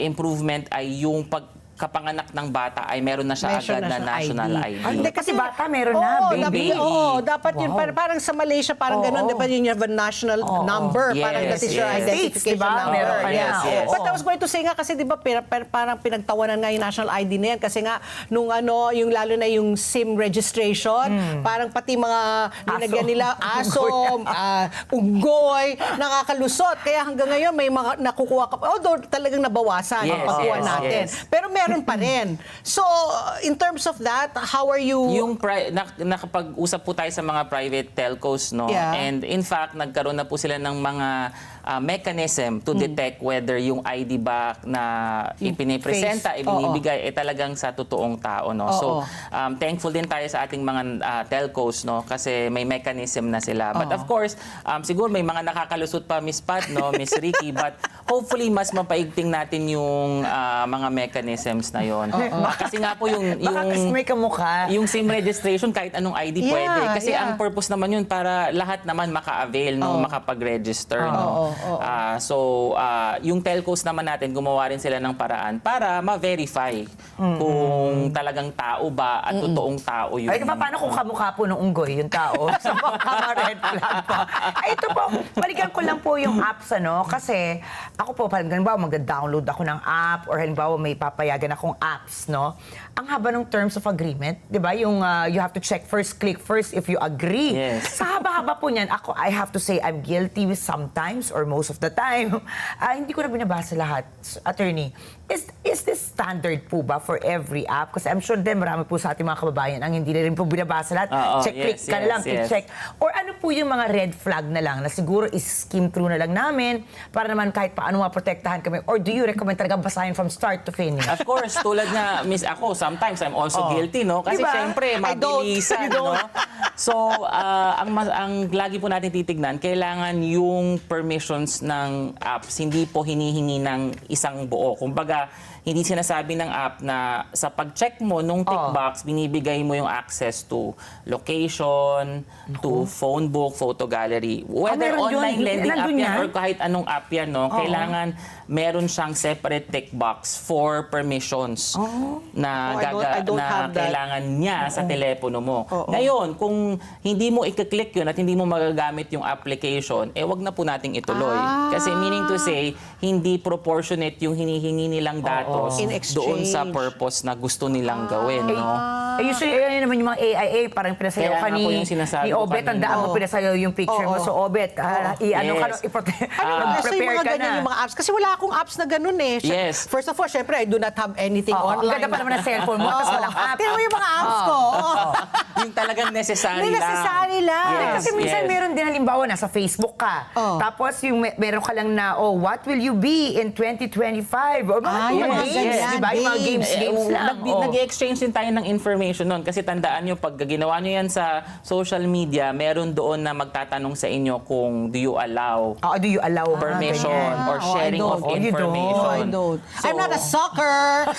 improvement ay yung kapanganak ng bata ay meron na siya agad na national ID. Hindi kasi bata meron na, baby. Dapat yun. Parang sa Malaysia, parang ganun. Di ba yun, you have a national number. Yes, Parang that is your yes. identification Diba? number. Meron ka na. Yes. But I was going to say nga, kasi di ba parang pinagtawanan nga yung national ID na yan. Kasi nga, nung yung lalo na yung SIM registration, parang pati mga linagyan nila aso, unggoy, nakakalusot. Kaya hanggang ngayon, may mga nakukuha ka. Although talagang nabawasan yung pagkuha natin. Pero meron pa rin. So, in terms of that, how are you? Yung nakapag-usap po tayo sa mga private telcos, no? And in fact, nagkaroon na po sila ng mga mechanism to detect whether yung ID ba na ipinipresenta, ibinibigay, talagang sa totoong tao, no? So, thankful din tayo sa ating mga telcos, no? Kasi may mechanism na sila. But of course, siguro may mga nakakalusot pa, Miss Pat, no? Miss Ricky, but hopefully, mas mapaigting natin yung mga mechanisms na yon. Kasi nga po yung may kamukha. yung SIM registration kahit anong ID pwede. Kasi ang purpose naman yun para lahat naman maka-avail no makapag-register no. Yung telcos naman natin gumawa rin sila ng paraan para ma-verify kung talagang tao ba at totoong tao yun. Ay, paano kung kamukha po ng unggoy yung tao? Sa mga red flag po. Ay, ito po, balikan ko lang po yung apps, ano? Kasi ako po, halimbawa, mag-download ako ng app or halimbawa may papayagan akong apps, no? Ang haba ng terms of agreement, di ba? Yung you have to check first, click first if you agree. Yes. Sa haba-haba po niyan, ako, I have to say I'm guilty with sometimes or most of the time. Hindi ko na binabasa lahat, attorney. Is this standard po ba for every app? Kasi I'm sure din marami po sa ating mga kababayan ang hindi na rin po binabasa lahat. Click ka lang, check. Or ano po yung mga red flag na lang na siguro is-skim through na lang namin para naman kahit paano maprotektahan kami? Or do you recommend talaga basahin from start to finish? Of course, tulad nga, Miss, ako, sometimes I'm also guilty, no? Kasi Diba? syempre, mabilisan, no? So, ang lagi po natin titignan, kailangan yung permissions ng apps, hindi po hinihingi ng isang buo. Kumbaga, hindi sinasabi ng app na sa pag-check mo nung tick box, binibigay mo yung access to location, to phone book, photo gallery. Whether meron online yun. lending app Nandun yan yan? or kahit anong app yan, no? Kailangan meron siyang separate tick box for permissions na, I don't have that. kailangan niya sa telepono mo. Ngayon, kung hindi mo i-click yun at hindi mo magagamit yung application, wag na po nating ituloy. Kasi meaning to say, hindi proportionate yung hinihingi nilang datos In doon sa exchange. purpose na gusto nilang gawin. No? Usually, ayun naman yung mga AIA, parang pinasayaw Kaya ka nga po yung sinasabi ni ko Obet, kanina. tandaan mo pinasayaw yung picture mo. So, Obet, i-ano ka, Yes. So yung prepare mga ka ganyan na. yung mga apps. Kasi wala akong apps na ganun eh. Yes. First of all, syempre, I do not have anything Ang online. ganda pa naman ng cellphone mo, tapos walang app. Tingnan mo yung mga apps ko. Yung talagang necessary Hindi lang. necessary lang. Yes, Kasi minsan yes. meron din halimbawa nasa Facebook ka. Tapos yung meron ka lang na, what will you be in 2025? O mga Yung mga games, ganyan, di ba? Yung mga games lang. Nag-exchange din tayo ng information nun kasi tandaan nyo, pag ginawa nyo yan sa social media, meron doon na magtatanong sa inyo kung do you allow Do you allow permission ganyan? or sharing of you don't. information. I don't. I'm not a So, sucker.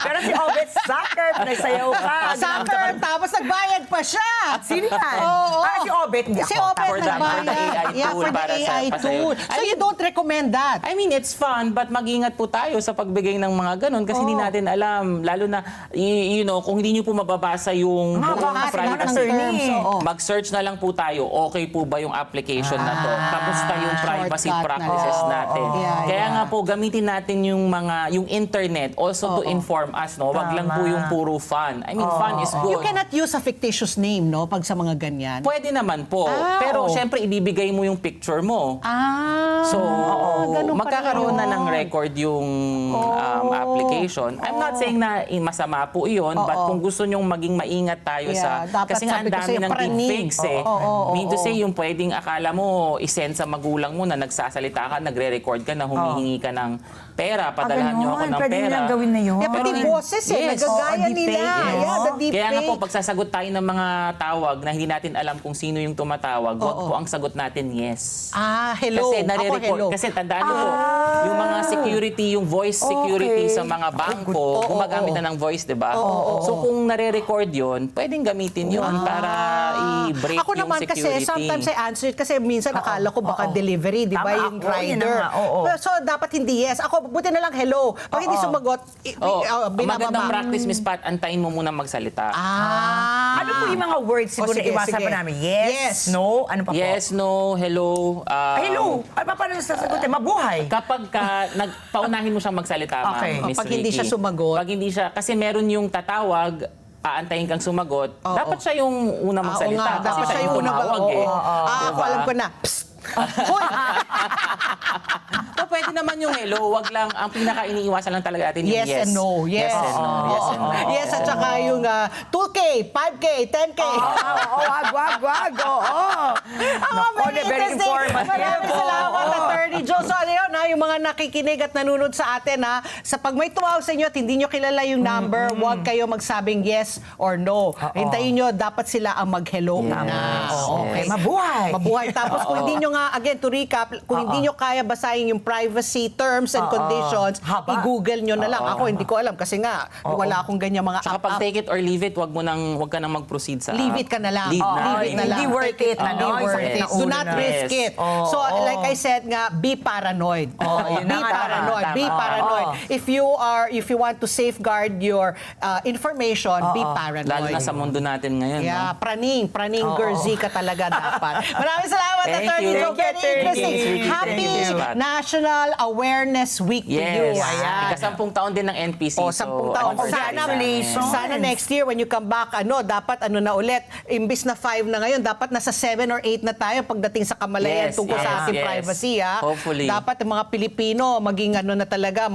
Pero si Obet, sucker Nagsayaw ka. Soccer, tapos nagbayad pa siya. Sino yan? Oo. Si Obet, hindi Si ako. Obet For the nagbayad. AI Yeah, tool for the para sa AI pasayo. tool. So you don't recommend that? I mean, it's fun, but mag-ingat po tayo sa pagbigay ng mga ganun kasi hindi natin alam. Lalo na, you know, kung hindi nyo po mababasa yung buong Mahaba privacy, ng terms, oo. mag-search na lang po tayo, okay po ba yung application na to? Kamusta yung privacy Shortcut na practices lang. natin? Yeah, Kaya yeah. nga po, gamitin natin yung internet also to inform us, no? Wag lang po yung puro fun. I mean, fun is good. You cannot use a fictitious name, no? Pag sa mga ganyan. Pwede naman po. Ah, Pero oo. syempre, ibibigay mo yung picture mo. So, So, magkakaroon na ng record yung application. I'm not saying na masama po iyon, but kung gusto nyong maging maingat tayo Yeah, dapat kasi nga ang sabi ko dami sa'yo, ng praning. deepfakes eh. Mean to say, yung pwedeng akala mo, isend sa magulang mo na nagsasalita ka, nagre-record ka na humihingi ka ng pera, padalhan nyo ako ng Pwede pera. nilang gawin na yun. Yeah, pati boses eh. Yes. Nagagaya Oo, nila. deepfake, Yeah, the deepfake. Kaya nga po, pagsasagot tayo ng mga tawag na hindi natin alam kung sino yung tumatawag, wag po ang sagot natin yes. Hello. Kasi Ako, nare-record. hello. Kasi tandaan niyo po, yung mga security, yung voice security sa mga bangko, gumagamit na ng voice, di ba? So kung nare-record yun, pwedeng gamitin yun para i-break Ako yung naman security. kasi, sometimes I answer it kasi minsan akala ko baka delivery, di ba? Tama Yung ako, yun na rider. nga, oo. So, dapat hindi yes. Ako, buti na lang hello. Pag hindi sumagot, Ang magandang binababa. practice, Miss Pat, antayin mo muna magsalita. Ano po yung mga words siguro sige, na iwasan sige. pa namin? Yes, Yes. no, ano pa po? Yes, no, hello. Hello. Ay, paano sasagutin? Mabuhay. Kapag paunahin mo siyang magsalita, ma'am, Okay. Miss Pag hindi Ricky. siya sumagot. Pag hindi siya, kasi meron yung tatawag, aantayin kang sumagot, dapat siya yung unang magsalita. nga, kasi dapat siya yung unang tumawag eh. Ako Diba? alam ko na. Psst! Hoy! So, pwede naman yung hello, wag lang, ang pinaka-iniiwasan lang talaga natin yung Yes yes. and no. Yes. Yes and no. Yes and no. Yes, at saka yung 2K, 5K, 10K. Wag. Oo. Nako, Very very interesting. informative. Maraming salamat, Attorney Joe. So, ano yun, yung mga nakikinig at nanonood sa atin, sa pag may tumawag sa inyo at hindi nyo kilala yung number, huwag kayo magsabing yes or no. Hintayin nyo, dapat sila ang mag-hello na. Okay, mabuhay. Mabuhay. Tapos kung hindi nyo nga, again, to recap, kung hindi nyo kaya basahin yung privacy terms and conditions, Haba. i-google nyo na lang. Ako, hindi ko alam kasi nga, wala akong ganyan mga Saka pag take it or leave it, wag ka nang mag-proceed sa Leave it ka na lang. Leave na. Leave it na lang. Hindi worth Take it na, Hindi no? worth Sakit it. na Do ulo not na. risk Yes. it. So, like I said nga, be paranoid. yun Be na nga, paranoid. tama. Be paranoid. If you want to safeguard your information, be paranoid. Lalo na sa mundo natin ngayon. Yeah, praning Gerzi ka talaga dapat. Maraming salamat, Thank Attorney you. Joe. Very Thank you, interesting. Thank you. Happy Thank you. National Awareness Week to you. Yes. Ayan. Ika-10 taon din ng NPC. O, 10 taon. Congratulations. Sana next year when you come back, dapat na ulit, imbis na 5 na ngayon, dapat nasa 7 or 8 na tayo pagdating sa kamalayan Yes, tungkol yes, sa ating yes. privacy. Hopefully. Dapat ang mga Pilipino maging na talaga,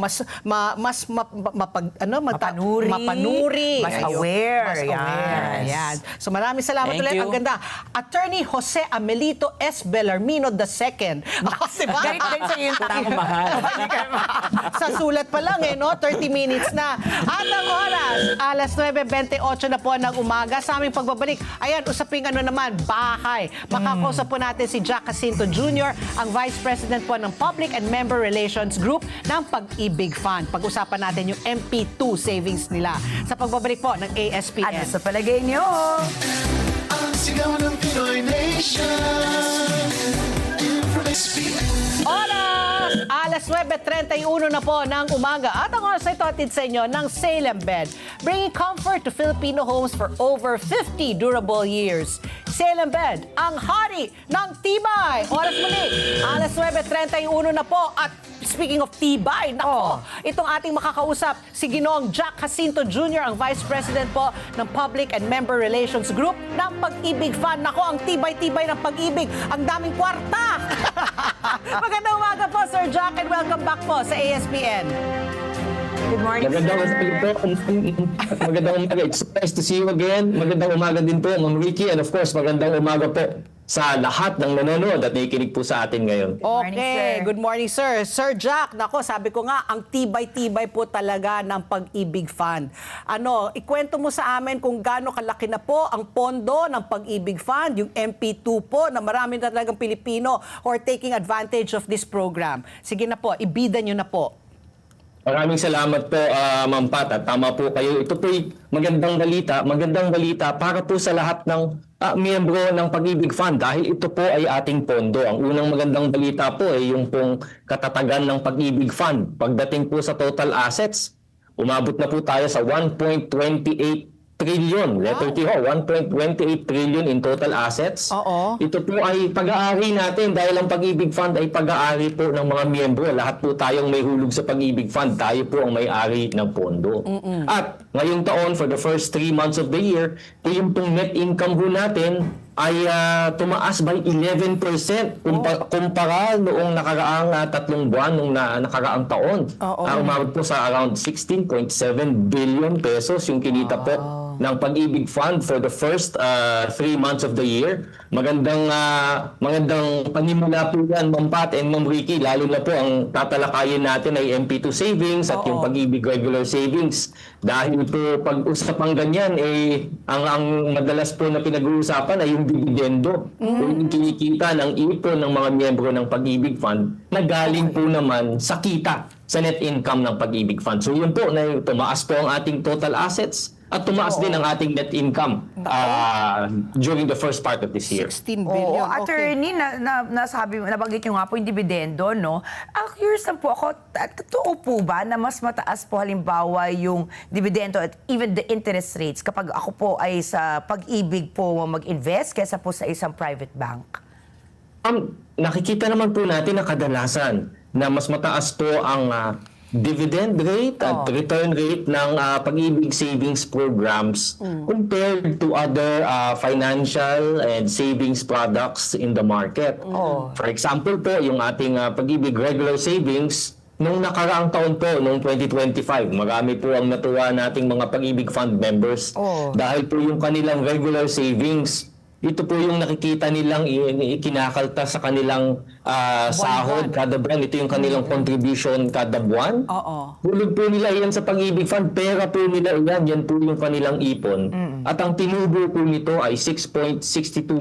mapanuri. Mas Ayun. aware. Mas aware. Yes. Yan. So maraming salamat Thank ulit. you. Ang ganda. Attorney Jose Amelito S. Bellarmino II. Diba? Galit din sa yung Wala akong mahal. Sa sulat pa lang 30 minutes na. At ang oras, alas 9:28 na po ng umaga. Sa aming pagbabalik, ayan, usaping naman, bahay. Makakausap po natin si Jack Jacinto Jr., ang Vice President po ng Public and Member Relations Group ng Pag-ibig Fund. Pag-usapan natin yung MP2 savings nila. Sa pagbabalik po ng ASPN. Ano sa palagay niyo? Ang sigaw ng Pinoy Nation. Oras! Alas 9:31 na po ng umaga. At ang oras na ito atid sa inyo ng Salem Bed, bringing comfort to Filipino homes for over 50 durable years. Salem Bed, ang hari ng tibay. Oras muli, alas 9:31 na po. At speaking of tibay, nako, itong ating makakausap, si Ginoong Jack Jacinto Jr., ang Vice President po ng Public and Member Relations Group ng Pag-ibig Fund. Nako, ang tibay-tibay ng pag-ibig, ang daming kwarta. Magandang umaga po, Sir Jack, and welcome back po sa ASPN. Good morning, Magandang umaga po. Magandang umaga. It's nice to see you again. Magandang umaga din po, Ma'am Ricky. And of course, magandang umaga po sa lahat ng nanonood at nakikinig po sa atin ngayon. morning, Okay, sir. good morning, sir. Sir Jack, nako, sabi ko nga, ang tibay-tibay po talaga ng Pag-ibig Fund. Ikwento mo sa amin kung gaano kalaki na po ang pondo ng Pag-ibig Fund, yung MP2 po, na marami na talagang Pilipino who are taking advantage of this program. Sige na po, ibida nyo na po. Maraming salamat po, Ma'am Pat. At tama po kayo. Ito po'y magandang balita para po sa lahat ng miyembro ng Pag-ibig Fund dahil ito po ay ating pondo. Ang unang magandang balita po ay yung pong katatagan ng Pag-ibig Fund. Pagdating po sa total assets, umabot na po tayo sa 1.28 trillion. Letter T ho, 1.28 trillion in total assets. Oo. Ito po ay pag-aari natin dahil ang Pag-ibig Fund ay pag-aari po ng mga miyembro. Lahat po tayong may hulog sa Pag-ibig Fund. Tayo po ang may-ari ng pondo. At ngayong taon, for the first 3 months of the year, yung pong net income po natin ay tumaas by 11% kumpara noong nakaraang 3 buwan nung nakaraang taon. Umabot po sa around 16.7 billion pesos yung kinita po ng Pag-ibig Fund for the first 3 months of the year. Magandang panimula po yan, Ma'am Pat and Ma'am Ricky, lalo na po ang tatalakayin natin ay MP2 savings at yung Pag-ibig regular savings. Dahil po pag-usapang ganyan, ang madalas po na pinag-uusapan ay yung dividendo. Yung kinikita ng ipon ng mga miyembro ng Pag-ibig Fund na galing po naman sa kita, sa net income ng Pag-ibig Fund. So yun po, na tumaas po ang ating total assets at tumaas din ang ating net income during the first part of this year. 16 Oo, billion. attorney, nabanggit nyo nga po yung dividendo, no? Curious lang po ako, totoo po ba na mas mataas po halimbawa yung dividendo at even the interest rates kapag ako po ay sa Pag-ibig po mag-invest kaysa po sa isang private bank? Nakikita naman po natin na kadalasan na mas mataas po ang dividend rate at return rate ng Pag-ibig savings programs compared to other financial and savings products in the market. For example po, yung ating Pag-ibig regular savings, nung nakaraang taon po, noong 2025, marami po ang natuwa nating mga Pag-ibig Fund members dahil po yung kanilang regular savings, ito po yung nakikita nilang ikinakalta sa kanilang sahod kada buwan. Ito yung kanilang contribution kada buwan. Hulog po nila yan sa Pag-ibig Fund. Pera po nila yan. Yan po yung kanilang ipon. At ang tinubo po nito ay 6.62%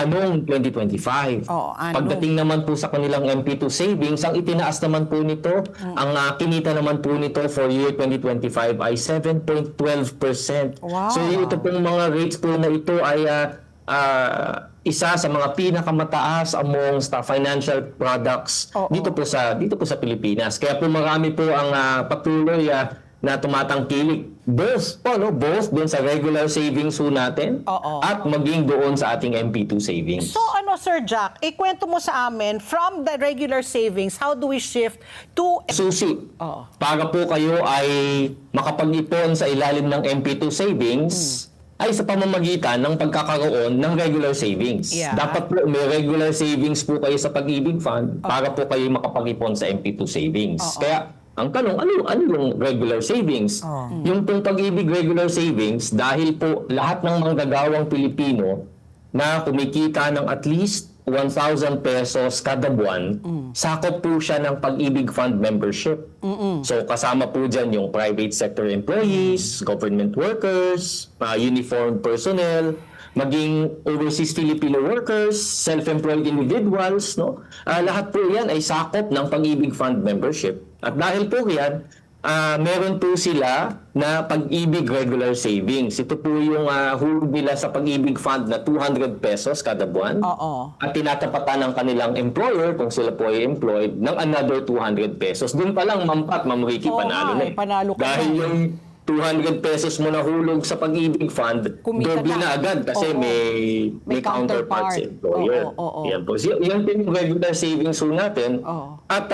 noong 2025. Pagdating naman po sa kanilang MP2 savings, ang itinaas naman po nito, ang kinita naman po nito for year 2025 ay 7.12%. So ito pong mga rates po na ito ay isa sa mga pinakamataas among financial products dito po sa Pilipinas. Kaya po marami po ang patuloy na tumatangkilik both doon sa regular savings po natin at maging doon sa ating MP2 savings. So Sir Jack, ikwento mo sa amin, from the regular savings, how do we shift to... Susi, para po kayo ay makapag-ipon sa ilalim ng MP2 savings, ay sa pamamagitan ng pagkakaroon ng regular savings. Dapat po may regular savings po kayo sa Pag-ibig Fund para po kayo makapag-ipon sa MP2 savings. Kaya ang tanong, ano yung regular savings? Yung pong Pag-ibig regular savings, dahil po lahat ng manggagawang Pilipino na kumikita ng at least 1,000 pesos kada buwan, sakop po siya ng Pag-ibig Fund membership. So kasama po dyan yung private sector employees, government workers, uniformed personnel, maging overseas Filipino workers, self-employed individuals, no? Lahat po yan ay sakop ng Pag-ibig Fund membership. At dahil po yan, meron po sila na Pag-ibig regular savings. Ito po yung hulog nila sa Pag-ibig Fund na 200 pesos kada buwan. At tinatapatan ng kanilang employer, kung sila po ay employed, ng another 200 pesos. Doon pa lang, Ma'am Pat, Ma'am Ricky, panalo na. Panalo ka dahil na. yung 200 pesos mo na hulog sa Pag-ibig Fund, Kumita doble na agad kasi may counterpart sa employer. Yan po. Yan po yung regular savings po natin. At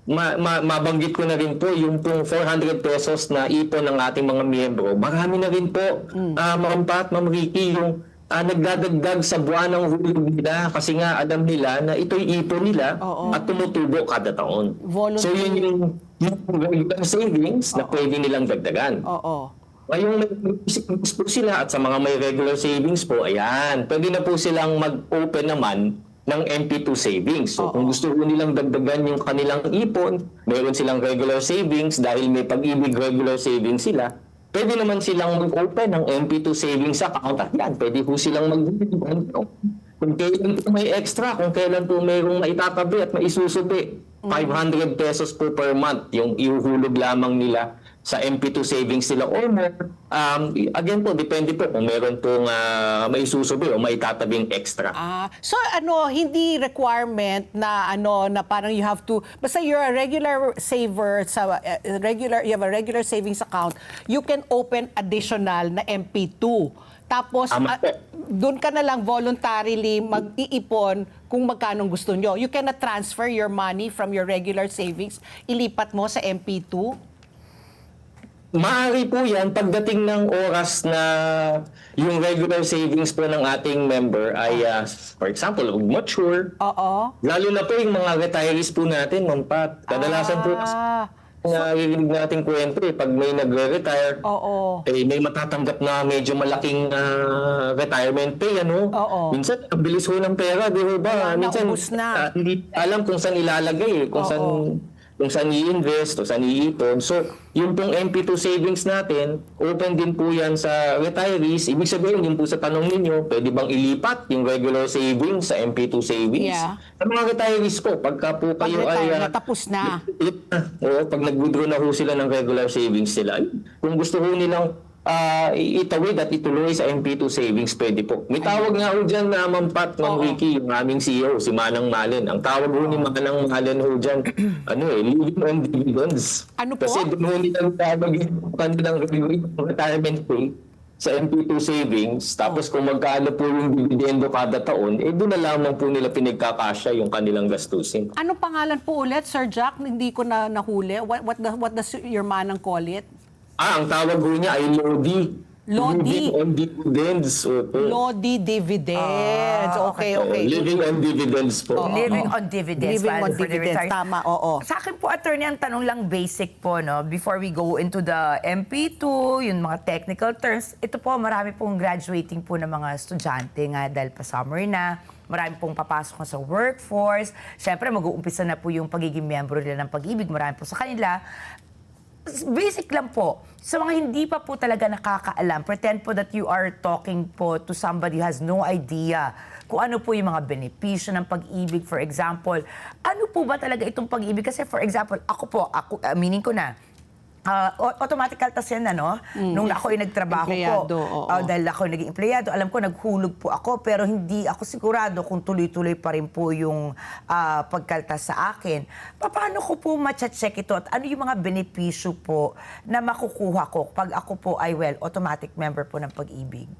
mabanggit ko na rin po yung pong 400 pesos na ipon ng ating mga miyembro. Marami na rin po, Ma'am Pat, Ma'am Ricky, yung nagdadagdag sa buwan ng hulog nila kasi nga alam nila na ito'y ipon nila at tumutubo kada taon. So yun yung regular savings na pwede nilang dagdagan. Ngayong may savings po sila at sa mga may regular savings po, ayan, pwede na po silang mag-open naman ng MP2 savings. So kung gusto ko nilang dagdagan yung kanilang ipon, meron silang regular savings dahil may Pag-ibig regular savings sila, pwede naman silang mag-open ng MP2 savings account at yan, pwede po silang mag-open. Kung kailan po may extra, kung kailan po mayroong maitatabi at maisusubi 500 pesos po per month yung ihuhulog lamang nila sa MP2 savings nila or more. Again po, depende po kung meron pong may susubi o may tatabing extra. So hindi requirement na na parang you have to, basta you're a regular saver sa you have a regular savings account, you can open additional na MP2. Tapos doon ka na lang voluntarily mag-iipon kung magkano gusto nyo. You cannot transfer your money from your regular savings, ilipat mo sa MP2. Maaari po yan pagdating ng oras na yung regular savings po ng ating member ay, for example, mature. Oo. Lalo na po yung mga retirees po natin, Ma'am Pat. Kadalasan po naririnig natin kwento pag may nagre-retire, may matatanggap na medyo malaking retirement pay, Oo. Minsan, ang bilis ho ng pera, di ba? Minsan, naubos na. hindi alam kung saan ilalagay, kung saan i-invest o saan iipon. So, yung pong MP2 savings natin, open din po yan sa retirees. Ibig sabihin, yung po sa tanong ninyo, pwede bang ilipat yung regular savings sa MP2 savings? Yeah. Sa mga retirees po, pagka po kayo ay... natapos na. Oo, pag nag-withdraw na ho sila ng regular savings nila, kung gusto ho nilang itawid at ituloy sa MP2 savings, pwede po. May tawag nga ho dyan na Ma'am Ricky, yung aming CEO, si Manang Malen. Ang tawag ho ni Manang Malen ho dyan, living on dividends. Ano po? Kasi doon ho nilang tawag yung kanilang retirement pay sa MP2 savings, tapos kung magkano po yung dividendo kada taon, doon na lamang po nila pinagkakasya yung kanilang gastusin. Anong pangalan po ulit, Sir Jack? Hindi ko na nahuli. What does your manang call it? Ang tawag ko niya ay LODI. LODI. Living on dividends. LODI dividends. Okay. Living on dividends po. Living on dividends. Living on for the dividends. retired. Tama, oo. Sa akin po, attorney, ang tanong lang basic po, before we go into the MP2, yung mga technical terms, ito po, marami pong graduating po ng mga estudyante nga dahil pa summer na. Marami pong papasok na sa workforce. Siyempre, mag-uumpisa na po yung pagiging miyembro nila ng Pag-ibig. Marami po sa kanila. Basic lang po, sa mga hindi pa po talaga nakakaalam, pretend po that you are talking po to somebody who has no idea kung ano po yung mga benepisyo ng Pag-ibig. For example, ano po ba talaga itong Pag-ibig? Kasi for example, ako aminin ko na, automatic kaltas yan nung ako ay nagtrabaho Empleyado, po. oo. Dahil ako naging empleyado, alam ko naghulog po ako, pero hindi ako sigurado kung tuloy-tuloy pa rin po yung pagkaltas sa akin. Paano ko po matcha-check ito at ano yung mga benepisyo po na makukuha ko pag ako po ay automatic member po ng Pag-ibig?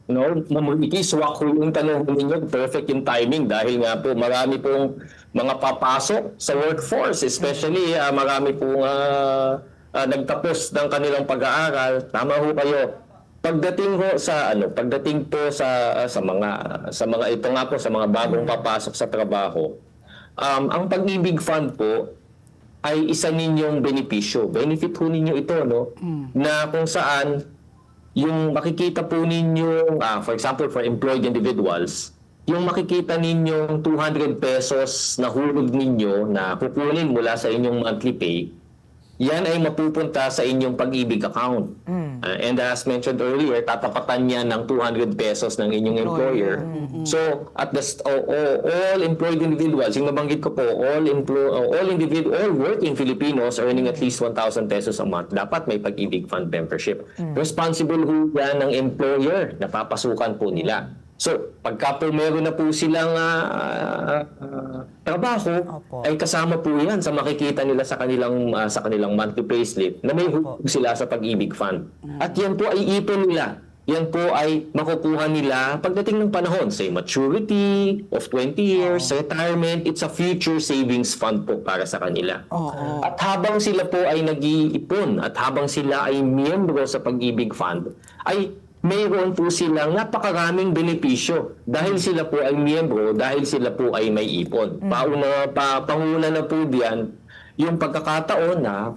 Swak ko yung tanong ninyo, perfect yung timing dahil nga po marami pong mga papasok sa workforce, especially marami pong nagtapos ng kanilang pag-aaral. Tama ho kayo. Pagdating po sa mga ito nga po, sa mga bagong papasok sa trabaho, ang Pag-ibig Fund po ay isa ninyong benepisyo. Benefit ho ninyo ito, na kung saan yung makikita po ninyo, for example, for employed individuals, yung makikita ninyong 200 pesos na hulog ninyo na kukunin mula sa inyong monthly pay, yan ay mapupunta sa inyong Pag-ibig account. And as mentioned earlier, tatapatan niya ng 200 pesos ng inyong employer. So, all employed individuals, yung nabanggit ko po, all working Filipinos earning at least 1,000 pesos a month, dapat may Pag-ibig Fund membership. Responsible ho yan ng employer na papasukan po nila. So, pagka po meron na po silang trabaho, ay kasama po yan sa makikita nila sa kanilang monthly payslip na may hubog sila sa Pag-ibig Fund. At yan po ay ipon nila. Yan po ay makukuha nila pagdating ng panahon, say maturity of 20 years, retirement, it's a future savings fund po para sa kanila. At habang sila po ay nag-iipon at habang sila ay miyembro sa Pag-ibig Fund, ay mayroon po silang napakaraming benepisyo dahil sila po ay miyembro, dahil sila po ay may ipon. Panguna na po diyan yung pagkakataon na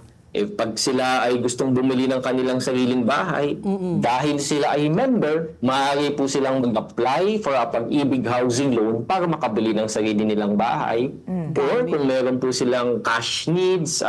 pag sila ay gustong bumili ng kanilang sariling bahay, dahil sila ay member, maaari po silang mag-apply for a Pag-ibig housing loan para makabili ng sarili nilang bahay. Or kung meron po silang cash needs,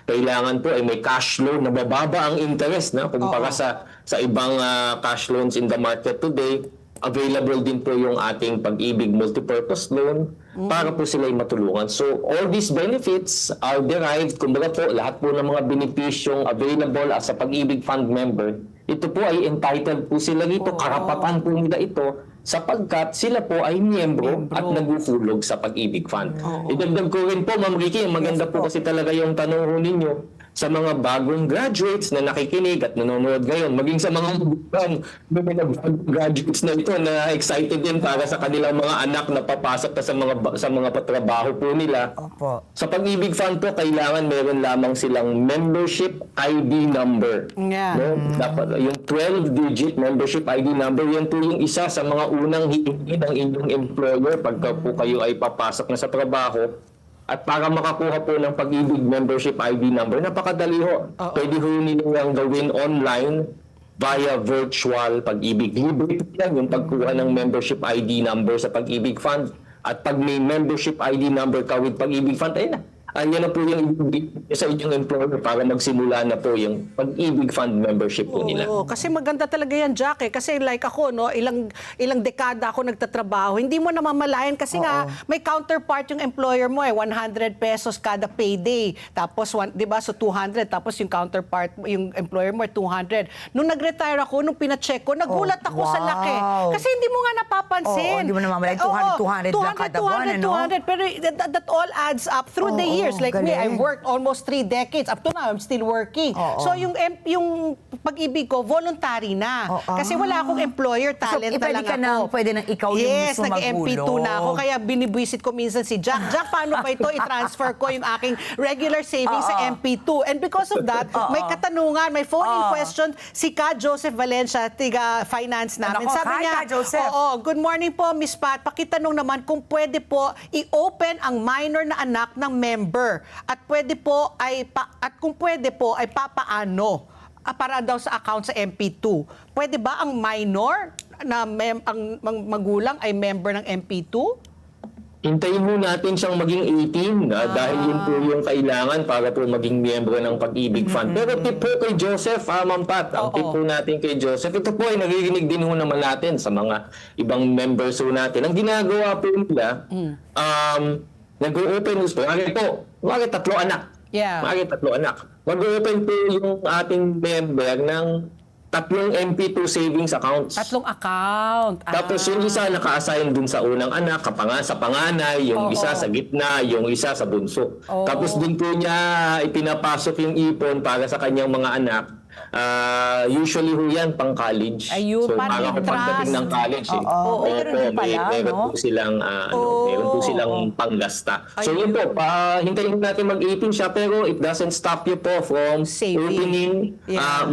kailangan po ay may cash loan na bababa ang interest kumpara sa ibang cash loans in the market today. available din po yung ating Pag-ibig Multipurpose Loan para po sila'y matulungan. So, all these benefits are derived, kumbaga po, lahat po ng mga benepisyong available as a Pag-ibig Fund member, ito po ay entitled po sila rito, karapatan po nila ito, sapagkat sila po ay miyembro at naguhulog sa Pag-ibig Fund. Idagdag ko rin po, Ma'am Ricky, maganda po kasi talaga yung tanong ho ninyo sa mga bagong graduates na nakikinig at nanonood ngayon, maging sa mga graduates na ito na excited din para sa kanilang mga anak na papasok na sa mga patrabaho po nila. Opo. Sa Pag-ibig Fund po, kailangan meron lamang silang membership ID number. Yeah. No? Dapat yung 12-digit membership ID number, yan po yung isa sa mga unang hihingi ng inyong employer pagka po kayo ay papasok na sa trabaho. At para makakuha po ng Pag-ibig membership ID number, napakadali ho. Pwede ho nilang gawin online via virtual Pag-ibig. Libre po yan yung pagkuha ng membership ID number sa Pag-ibig Fund. At pag may membership ID number ka with Pag-ibig Fund, ayun na. Yan na po yung sa inyong employer para magsimula na po yung Pag-ibig Fund membership po nila. Oo, kasi maganda talaga yan, Jack. Kasi like ako, no, ilang dekada ako nagtatrabaho. Hindi mo namamalayan kasi nga may counterpart yung employer mo 100 pesos kada payday. Tapos 'di ba? So 200 tapos yung counterpart yung employer mo 200. Nung nag-retire ako, nung pina-check ko, nagulat ako sa laki. Kasi hindi mo nga napapansin. Hindi mo namamalayan 200 lang kada buwan, ano? 200, pero that all adds up through the years. Like me, I galing. worked almost 3 decades. Up to now, I'm still working. So yung Pag-ibig ko, voluntary na. Kasi wala akong employer, talent na lang ako. Pwede nang ikaw yung Yes, mismo nag-MP2 na ako. Kaya binibwisit ko minsan si Jack. Jack, paano ba ito? I-transfer ko yung aking regular savings sa MP2. And because of that, may katanungan, may phone-in question si Ka Joseph Valencia, tiga finance namin. Nako, Sabi hi, niya, Ka Joseph. good morning po, Miss Pat. Pakitanong naman kung pwede po i-open ang minor na anak ng member at pwede po at kung pwede po ay papaano para daw sa account sa MP2. Pwede ba ang minor na ang magulang ay member ng MP2? Hintayin mo natin siyang maging 18 dahil yun po yung kailangan para po maging miyembro ng Pag-ibig Fund. Pero tip po kay Joseph, Ma'am Pat, ang tip po natin kay Joseph, ito po ay naririnig din ho naman natin sa mga ibang members ho natin. Ang ginagawa po nila, nag-open house po. Mga 3 anak. Yeah. Mga 3 anak. Mag-open po yung ating member ng 3 MP2 savings accounts. 3 account. Tapos yung isa naka-assign dun sa unang anak, sa panganay, yung isa sa gitna, yung isa sa bunso. Tapos dun po niya ipinapasok yung ipon para sa kanyang mga anak. Usually ho yan pang college. Ayun, so parang para pagdating ng college ganun din pala, meron no? po silang meron po silang panggasta. So yun po, hintayin natin mag-18 siya pero it doesn't stop you po from Saving. opening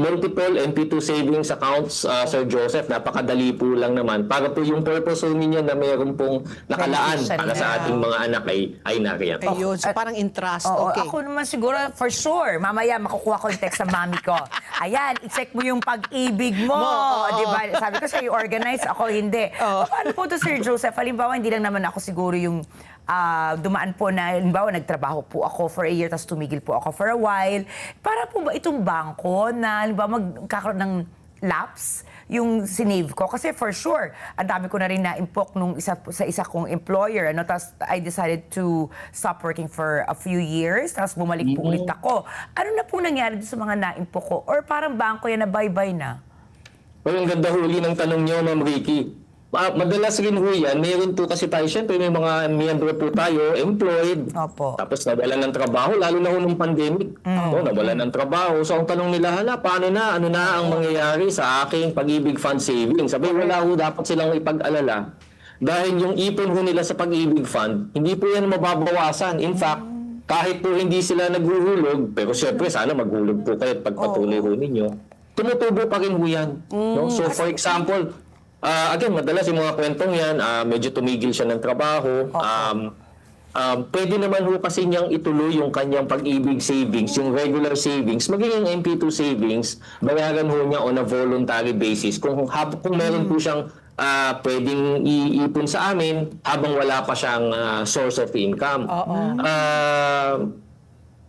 multiple MP2 savings accounts, Sir Joseph. Napakadali po lang naman para po yung purpose ninyo na meron pong nakalaan Beneficiary para sa na. ating mga anak ay nariyan. Ayun, so parang interest. Okay. Ako naman siguro, for sure, mamaya makukuha ko yung text sa mami ko. Ayan, i-check mo yung Pag-ibig mo. Di ba? Sabi ko sa'yo, organize ako, hindi. Paano po to, Sir Joseph? Halimbawa, hindi lang naman ako siguro yung dumaan po na, halimbawa, nagtrabaho po ako for a year, tapos tumigil po ako for a while. Para po ba itong bangko na, halimbawa, magkakaroon ng lapse yung sinave ko? Kasi for sure, ang dami ko na rin na-impok nung sa isa kong employer. Tapos I decided to stop working for a few years. Tapos bumalik po ulit ako. Ano na po nangyari sa mga na-impok ko? Or parang bangko yan na bye-bye na? Well, ang ganda huli ng tanong niyo, Ma'am Ricky. Madalas rin ho yan, meron po kasi tayo, syempre may mga miyembro po tayo, employed. Opo. Tapos nawalan ng trabaho, lalo na ho nung pandemic. Nawalan ng trabaho. So ang tanong nila, paano na, ano na ang mangyayari sa aking Pag-ibig Fund savings? Sabi, wala ho dapat silang ipag-alala. Dahil yung ipon ho nila sa Pag-ibig Fund, hindi po yan mababawasan. In fact, kahit po hindi sila naghuhulog, pero syempre sana maghulog po kayo at pagpatuloy ho ninyo, tumutubo pa rin ho yan. No? So for example, again, madalas yung mga kwentong yan, medyo tumigil siya ng trabaho. Pwede naman ho kasi niyang ituloy yung kanyang Pag-ibig savings, yung regular savings, magiging MP2 savings, bayaran ho niya on a voluntary basis. Kung meron po siyang pwedeng iipon sa amin habang wala pa siyang source of income.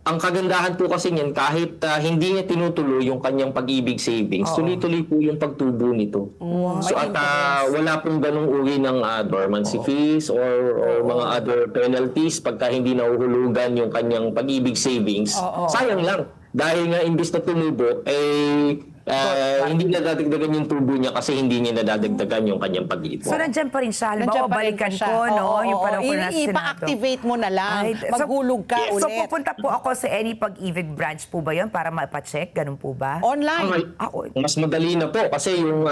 ang kagandahan po kasi niyan, kahit hindi niya tinutuloy yung kanyang pag-ibig savings, tuloy-tuloy po yung pagtubo nito. So at wala pong ganung uri ng dormancy fees or mga other penalties pagka hindi nahuhulugan yung kanyang pag-ibig savings. Sayang lang. Dahil nga imbis na tumubo, hindi nadadagdagan yung tubo niya kasi hindi niya nadadagdagan yung kanyang pag-iipon. So, nandyan pa rin siya. Nandiyan Halimbawa, pa rin balikan siya. ko, no? Oo, Yung oo, parang kung nasa Senado. ipa-activate mo na lang. Ay, so- Maghulog ka So, ulit. pupunta po ako sa any pag-ibig branch po ba yun para maipacheck? Ganun po ba? Online. Mas madali na po kasi yung,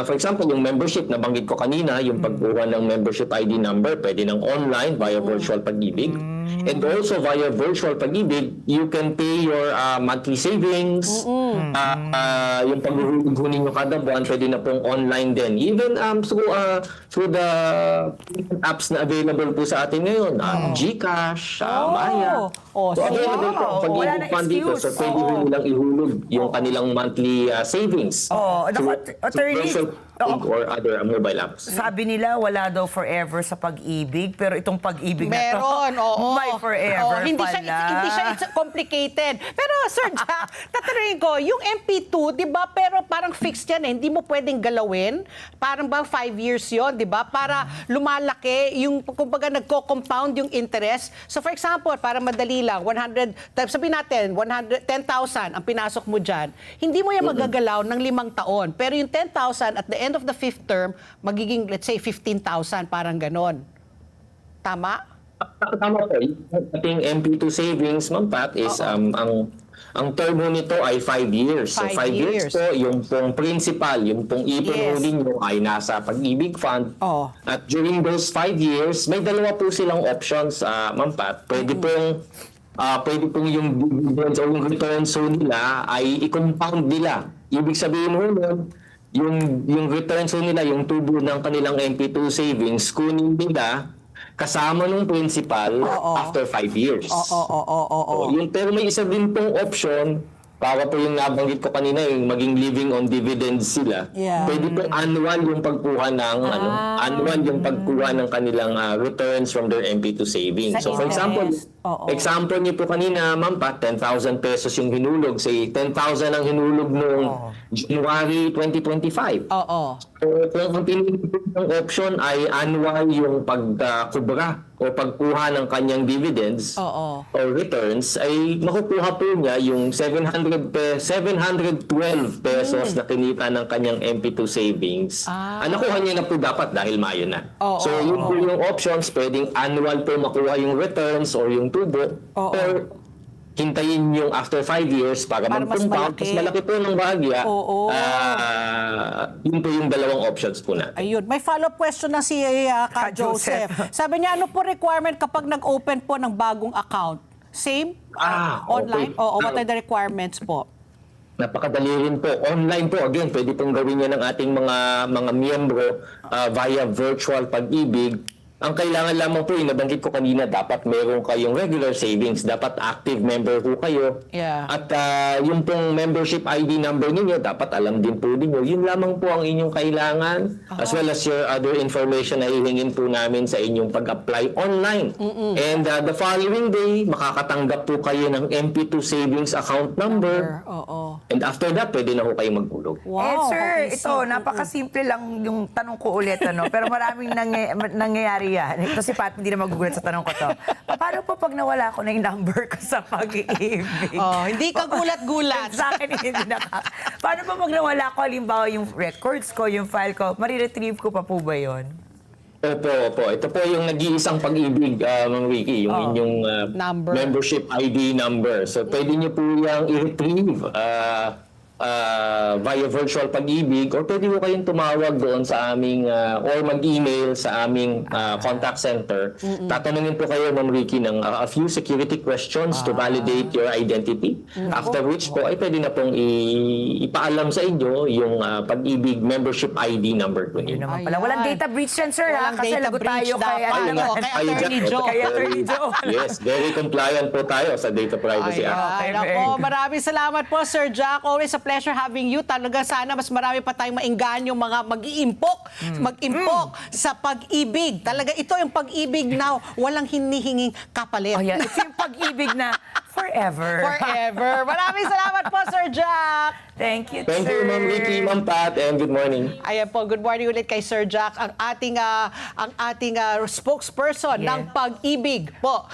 for example, yung membership na banggit ko kanina, yung pagkuha ng membership ID number, pwede ng online via virtual pag-ibig. And also via virtual pag-ibig, you can pay your monthly savings, yung paghuhulog ninyo kada buwan, pwede na pong online din. Even through the apps na available po sa atin ngayon, GCash, Maya. Oh, So, so, available po ang wala pag-ibig na fund dito. So, excuse. pwede rin nilang ihulog yung kanilang monthly savings. Naku, attorney, virtual pag-ibig or other mobile apps. sabi nila wala daw forever sa pag-ibig, pero itong pag-ibig na to, meron, oo. may forever hindi pala. hindi siya it's complicated. Pero Sir Jack, tatanungin ko, yung MP2, 'di ba? Pero parang fixed 'yan eh. Hindi mo pwedeng galawin. Parang ba 5 years 'yon, 'di ba? Para lumalaki yung kumbaga nagko-compound yung interest. So for example, para madali lang, 100, sabihin natin, 10,000 ang pinasok mo diyan. Hindi mo yan magagalaw ng 5 taon. Pero yung 10,000 at the end of the 5th term, magiging let's say 15,000, parang ganon. Tama? Tama po. Yung ating MP2 savings, Ma'am Pat, is ang term ho nito ay 5 years. So 5 years po, yung pong principal, yung pong ipon ho ninyo ay nasa pag-ibig fund. Oo. At during those 5 years, may dalawa po silang options, Ma'am Pat. Pwede pong yung dividends o yung returns ho nila ay i-compound nila. Ibig sabihin ho nun, yung returns ho nila, yung tubo ng kanilang MP2 savings, kunin nila kasama ng principal after 5 years. Oo. Pero may isa din pong option, para po yung nabanggit ko kanina, yung maging living on dividends sila. Yeah. Pwede po annual yung pagkuha ng annual yung pagkuha ng kanilang returns from their MP2 savings. Sa So for example, interest. Oo. example niyo po kanina, Ma'am Pat, 10,000 pesos yung hinulog. Say 10,000 ang hinulog noong January 2025. Oo. So, kung ang pinili ng option ay annual yung pagkubra o pagkuha ng kanyang dividends Oo. or returns, ay makukuha po niya yung 712 pesos na kinita ng kanyang MP2 savings. Ang nakuha niya na po dapat dahil Mayo na. So, yun po yung options, pwedeng annual po makuha yung returns or yung tubo, or hintayin yung after 5 years para Para mas mag-compound. malaki. Mas malaki po ng bahagya. Oo. Yun po yung dalawang options po natin. Ayun. May follow-up question na si Ka Joseph. Sabi niya, ano po requirement kapag nag-open po ng bagong account? Same? Online? Okay. Oo. What are the requirements po? Napakadali rin po. Online po, again, pwede pong gawin yan ng ating mga miyembro via virtual pag-ibig. Ang kailangan lamang po, yung nabanggit ko kanina, dapat meron kayong regular savings. Dapat active member po kayo. Yeah. At yung pong membership ID number ninyo, dapat alam din po ninyo. Yun lamang po ang inyong kailangan, as well as your other information na hihingin po namin sa inyong pag-apply online. And the following day, makakatanggap po kayo ng MP2 savings account number. Oo. And after that, pwede na po kayo maghulog. Wow. sir, okay, ito, napakasimple lang yung tanong ko ulit, pero maraming nangyayari yan. Ito si Pat, hindi na magugulat sa tanong ko to. Paano po pag nawala ko na yung number ko sa pag-ibig? Hindi ka gulat-gulat. Sa akin, hindi Paano po pag nawala ko, halimbawa yung records ko, yung file ko, mariretrieve ko pa po ba yun? Opo. Ito po yung nag-iisang pag-ibig, Ma'am Ricky, yung inyong Number. membership ID number. So, pwede niyo po yung i-retrieve via virtual pag-ibig, or pwede po kayong tumawag doon sa aming or mag-email sa aming contact center. Tatanungin po kayo, Ma'am Ricky, ng a few security questions to validate your identity. After which po, ay pwede na pong ipaalam sa inyo yung pag-ibig membership ID number po Yun niyo. naman pala. Walang data breach yan, sir, Walang Kasi data lagot breach tayo kay, dapat. ano naman. Kay Attorney Joe. Kay Attorney Joe. Yes, very compliant po tayo sa Data Privacy Act. Ay, Okay, nako, maraming salamat po, Sir Jack. Always a pleasure having you. Talaga sana mas marami pa tayong mainggan yung mga mag-iimpok, mag-impok sa pag-ibig. Talaga ito yung pag-ibig na walang hinihinging kapalit. Oh, yeah. Ito yung pag-ibig na forever. Forever. Maraming salamat po, Sir Jack. Thank you, Thank you, sir. Ma'am Ricky, Ma'am Pat, and good morning. Ayan po, good morning ulit kay Sir Jack, ang ating spokesperson Yeah. ng pag-ibig po.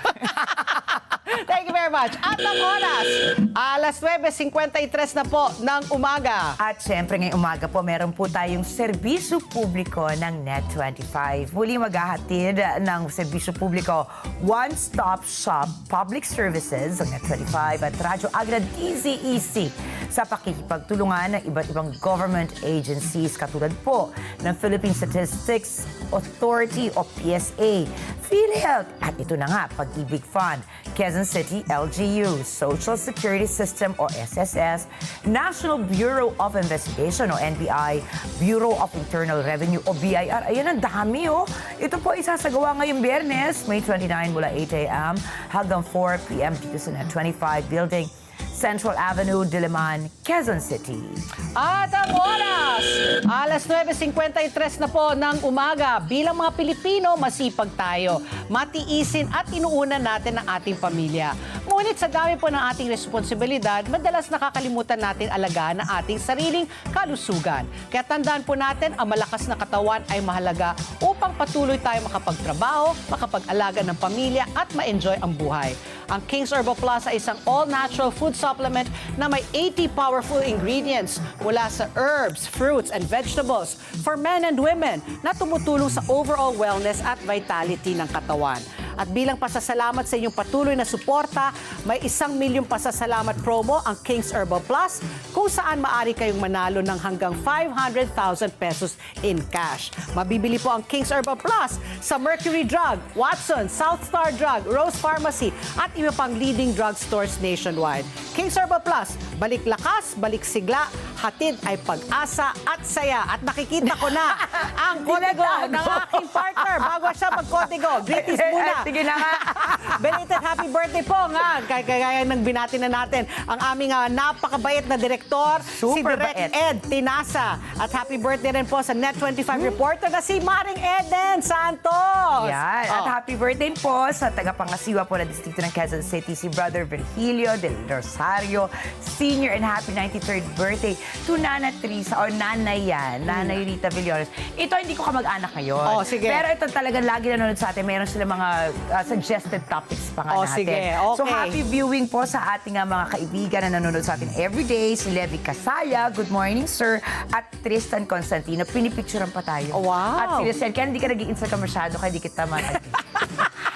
Thank you very much. At ang oras, alas 9:53 na po ng umaga. At syempre ngayong umaga po, meron po tayong serbisyo publiko ng Net25. Muli maghahatid ng serbisyo publiko, one-stop shop public services ng Net25 at Radyo Agra DZEC sa pakikipagtulungan ng iba't ibang government agencies katulad po ng Philippine Statistics Authority o PSA, PhilHealth at ito na nga, Pag-ibig Fund, Quezon City LGU, Social Security System o SSS, National Bureau of Investigation o NBI, Bureau of Internal Revenue o BIR. Ayan, ang dami oh. Ito po isasagawa ngayong Biyernes, May 29 mula 8 a.m. hanggang 4 p.m. dito sa Net25 Building, Central Avenue, Diliman, Quezon City. At ang oras, alas 9:53 na po ng umaga. Bilang mga Pilipino, masipag tayo. Matiisin at inuuna natin ang ating pamilya. Ngunit sa dami po ng ating responsibilidad, madalas nakakalimutan natin alagaan ang ating sariling kalusugan. Kaya tandaan po natin, ang malakas na katawan ay mahalaga upang patuloy tayo makapagtrabaho, makapag-alaga ng pamilya at ma-enjoy ang buhay. Ang King's Herbal Plus ay isang all-natural food supplement na may 80 powerful ingredients mula sa herbs, fruits, and vegetables for men and women na tumutulong sa overall wellness at vitality ng katawan. At bilang pasasalamat sa inyong patuloy na suporta, may 1 milyong pasasalamat promo ang King's Herbal Plus kung saan maaari kayong manalo ng hanggang 500,000 pesos in cash. Mabibili po ang King's Herbal Plus sa Mercury Drug, Watson, South Star Drug, Rose Pharmacy at iba pang leading drugstores nationwide. King's Herbal Plus, balik lakas, balik sigla, hatid ay pag-asa at saya. At nakikita ko na ang kodigo ng aking partner bago siya mag-kodigo. Greetings muna. Sige na nga. Belated happy birthday po nga. Kaya nang binati na natin ang aming napakabait na direktor, si Super Direk bait. Ed Tinasa. At happy birthday rin po sa Net25 reporter na si Maring Eden Santos. Yan. At happy birthday po sa tagapangasiwa po na distrito ng Quezon City, si Brother Virgilio del Rosario Senior, and happy 93rd birthday to Nana Teresa or Nanay yan, Nanay Rita Villones. Ito hindi ko kamag-anak ngayon. Oh, sige. Pero ito talagang lagi nanonood sa atin. Meron sila mga suggested topics pa nga Oh, natin. sige. So Okay. happy viewing po sa ating mga kaibigan na nanonood sa atin everyday. Si Levi Casaya, good morning sir. At Tristan Constantino, pinipicturean pa tayo. Oh, wow. At si Rosel, kaya hindi ka nag-i-Instagram masyado, kaya hindi kita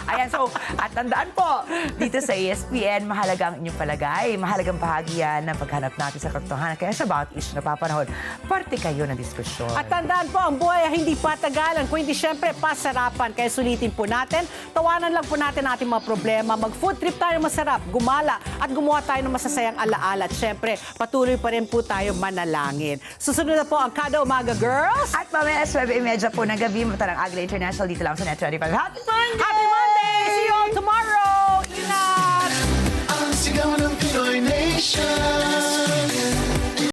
Ayan, so, at tandaan po, dito sa ESPN, mahalaga ang inyong palagay. Mahalagang bahagi yan ng paghanap natin sa katotohanan. Kaya sa bawat issue na papanahon, parte kayo ng diskusyon. At tandaan po, ang buhay ay hindi patagalan, kundi syempre pasarapan. Kaya sulitin po natin, tawanan lang po natin ating mga problema, mag-food trip tayo masarap, gumala, at gumawa tayo ng masasayang alaala. At syempre, patuloy pa rin po tayo manalangin. Susunod na po ang Kada Umaga Girls. At mamaya, 9:30 po ng gabi, Matarang Agla International, dito lang sa Net25. Happy Monday! Happy Monday! See you all tomorrow! Ingat! Ang sigaw ng Pinoy Nation.